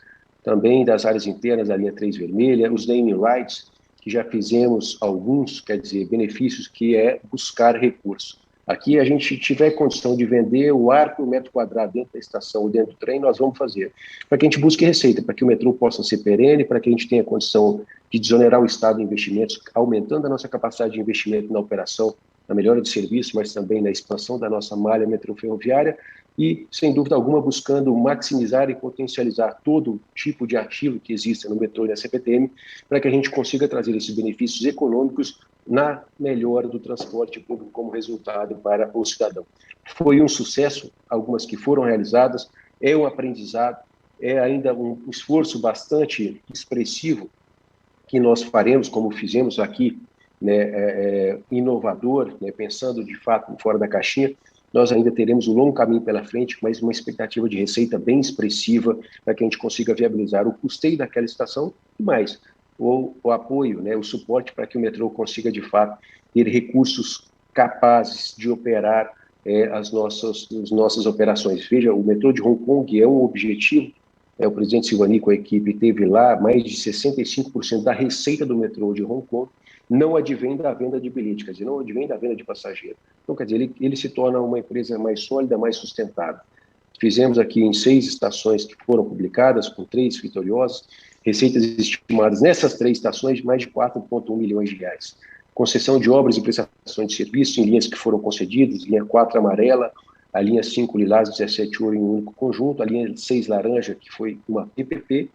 Também das áreas internas da linha 3 vermelha, os naming rights, que já fizemos alguns, quer dizer, benefícios, que é buscar recurso. Aqui a gente tiver condição de vender o ar por metro quadrado dentro da estação ou dentro do trem, nós vamos fazer. Para que a gente busque receita, para que o metrô possa ser perene, para que a gente tenha condição de desonerar o Estado de investimentos, aumentando a nossa capacidade de investimento na operação, na melhora de serviço, mas também na expansão da nossa malha metroferroviária e, sem dúvida alguma, buscando maximizar e potencializar todo tipo de ativo que exista no metrô e na CPTM, para que a gente consiga trazer esses benefícios econômicos na melhora do transporte público como resultado para o cidadão. Foi um sucesso, algumas que foram realizadas, é um aprendizado, é ainda um esforço bastante expressivo que nós faremos, como fizemos aqui, né, inovador, né, pensando de fato fora da caixinha. Nós ainda teremos um longo caminho pela frente, mas uma expectativa de receita bem expressiva para que a gente consiga viabilizar o custeio daquela estação e mais, o apoio, né, o suporte para que o metrô consiga, de fato, ter recursos capazes de operar as nossas operações. Veja, o metrô de Hong Kong é um objetivo, o presidente Silvani com a equipe teve lá, mais de 65% da receita do metrô de Hong Kong não advém da venda de bilhete, quer dizer, não advém da venda de passageiro. Então, quer dizer, ele se torna uma empresa mais sólida, mais sustentável. Fizemos aqui em 6 estações que foram publicadas, com 3 vitoriosas, receitas estimadas nessas 3 estações de mais de 4,1 milhões de reais. Concessão de obras e prestações de serviços em linhas que foram concedidas, linha 4 amarela, a linha 5 lilás, 17 ouro em um único conjunto, a linha 6 laranja, que foi uma PPP,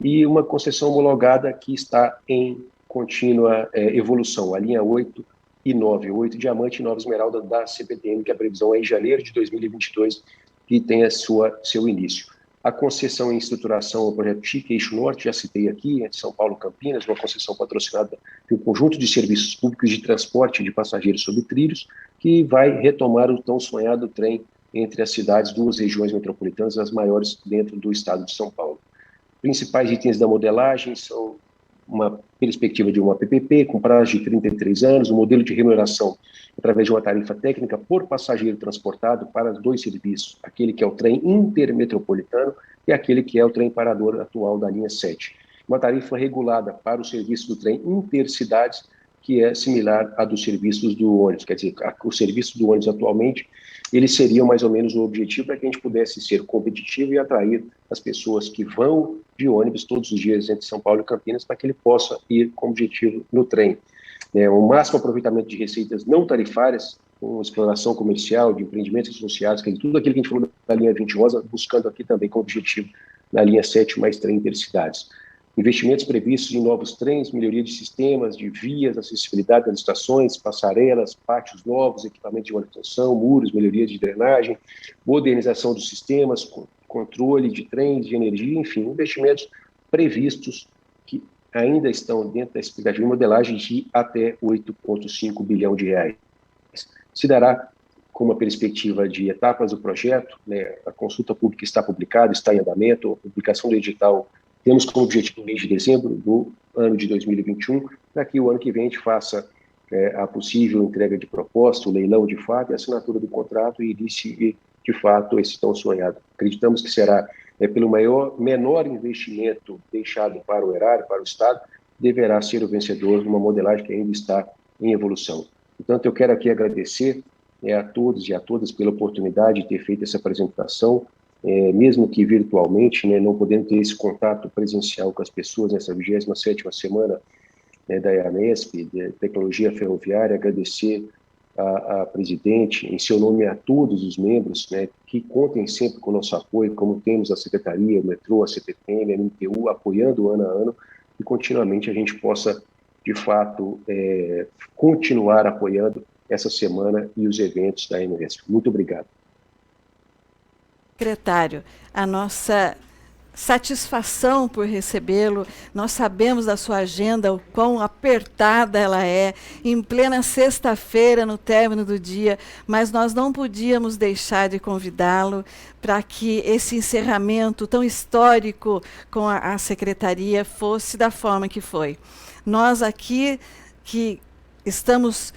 e uma concessão homologada que está em contínua evolução, a linha 8 e 9, 8 diamante e 9 esmeralda da CPTM, que a previsão é em janeiro de 2022, que tem seu início. A concessão em estruturação ao projeto Chique Eixo Norte, já citei aqui, entre São Paulo e Campinas, uma concessão patrocinada de um conjunto de serviços públicos de transporte de passageiros sobre trilhos, que vai retomar o tão sonhado trem entre as cidades, duas regiões metropolitanas, as maiores dentro do estado de São Paulo. Principais itens da modelagem são uma perspectiva de uma PPP com prazo de 33 anos, um modelo de remuneração através de uma tarifa técnica por passageiro transportado para dois serviços, aquele que é o trem intermetropolitano e aquele que é o trem parador atual da linha 7. Uma tarifa regulada para o serviço do trem intercidades, que é similar à dos serviços do ônibus, quer dizer, o serviço do ônibus atualmente, ele seria mais ou menos o objetivo para que a gente pudesse ser competitivo e atrair as pessoas que vão de ônibus todos os dias entre São Paulo e Campinas, para que ele possa ir com objetivo no trem. O máximo aproveitamento de receitas não tarifárias, com exploração comercial, de empreendimentos associados, que é tudo aquilo que a gente falou da linha 20 Rosa, buscando aqui também como objetivo na linha 7 mais trem intercidades. Investimentos previstos em novos trens, melhoria de sistemas, de vias, acessibilidade das estações, passarelas, pátios novos, equipamentos de manutenção, muros, melhorias de drenagem, modernização dos sistemas, controle de trens, de energia, enfim, investimentos previstos que ainda estão dentro da expectativa de modelagem de até 8,5 bilhão de reais. Se dará com uma perspectiva de etapas do projeto, a consulta pública está publicada, está em andamento, a publicação do edital temos como objetivo o mês de dezembro do ano de 2021, para que o ano que vem a gente faça a possível entrega de proposta, o leilão de fato, a assinatura do contrato e inicie de fato esse tão sonhado. Acreditamos que será pelo menor investimento deixado para o erário, para o Estado, deverá ser o vencedor numa modelagem que ainda está em evolução. Portanto, eu quero aqui agradecer a todos e a todas pela oportunidade de ter feito essa apresentação, mesmo que virtualmente, não podendo ter esse contato presencial com as pessoas nessa 27ª semana da EAMESP, de Tecnologia Ferroviária, agradecer a presidente, em seu nome a todos os membros, que contem sempre com o nosso apoio, como temos a Secretaria, o Metrô, a CPTM, a MTU, apoiando ano a ano, e continuamente a gente possa, de fato, continuar apoiando essa semana e os eventos da EMESP. Muito obrigado. Secretário, a nossa satisfação por recebê-lo. Nós sabemos da sua agenda, o quão apertada ela é, em plena sexta-feira, no término do dia, mas nós não podíamos deixar de convidá-lo para que esse encerramento tão histórico com a Secretaria fosse da forma que foi. Nós aqui, que estamos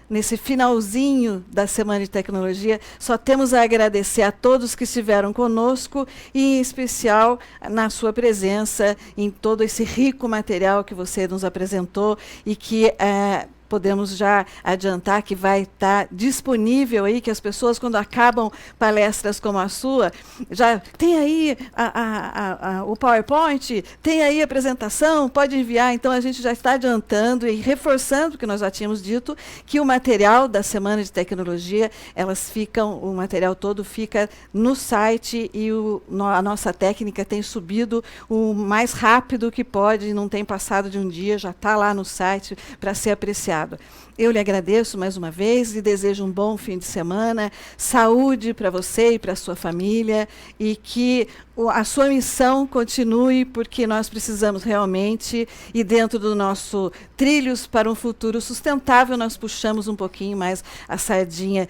nesse finalzinho da Semana de Tecnologia, só temos a agradecer a todos que estiveram conosco e, em especial, na sua presença, em todo esse rico material que você nos apresentou e que podemos já adiantar que vai estar disponível aí, que as pessoas, quando acabam palestras como a sua, já tem aí o PowerPoint, tem aí a apresentação, pode enviar. Então, a gente já está adiantando e reforçando o que nós já tínhamos dito, que o material da Semana de Tecnologia, o material todo fica no site e a nossa técnica tem subido o mais rápido que pode, não tem passado de um dia, já está lá no site para ser apreciado. Eu lhe agradeço mais uma vez e desejo um bom fim de semana, saúde para você e para a sua família e que a sua missão continue, porque nós precisamos realmente, e dentro do nosso Trilhos para um Futuro Sustentável, nós puxamos um pouquinho mais a sardinha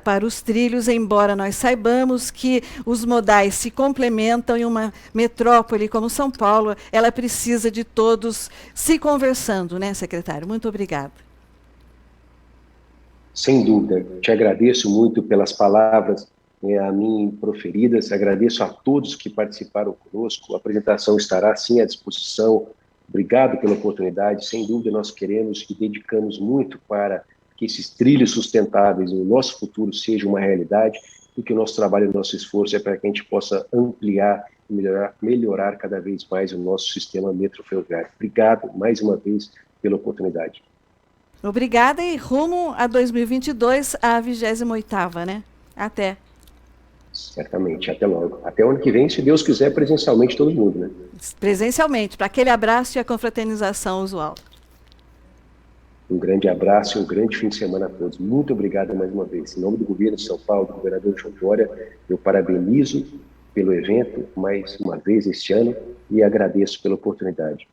para os trilhos, embora nós saibamos que os modais se complementam em uma metrópole como São Paulo, ela precisa de todos se conversando, né, secretário? Muito obrigada. Sem dúvida, te agradeço muito pelas palavras a mim proferidas, agradeço a todos que participaram conosco, a apresentação estará sim à disposição, obrigado pela oportunidade, sem dúvida nós queremos e dedicamos muito para que esses trilhos sustentáveis no nosso futuro sejam uma realidade e que o nosso trabalho e o nosso esforço é para que a gente possa ampliar e melhorar cada vez mais o nosso sistema metroferroviário. Obrigado mais uma vez pela oportunidade. Obrigada e rumo a 2022, a 28ª, né? Até. Certamente, até logo. Até o ano que vem, se Deus quiser, presencialmente todo mundo, né? Presencialmente, para aquele abraço e a confraternização usual. Um grande abraço e um grande fim de semana a todos. Muito obrigado mais uma vez. Em nome do governo de São Paulo, do governador João Dória, eu parabenizo pelo evento mais uma vez este ano e agradeço pela oportunidade.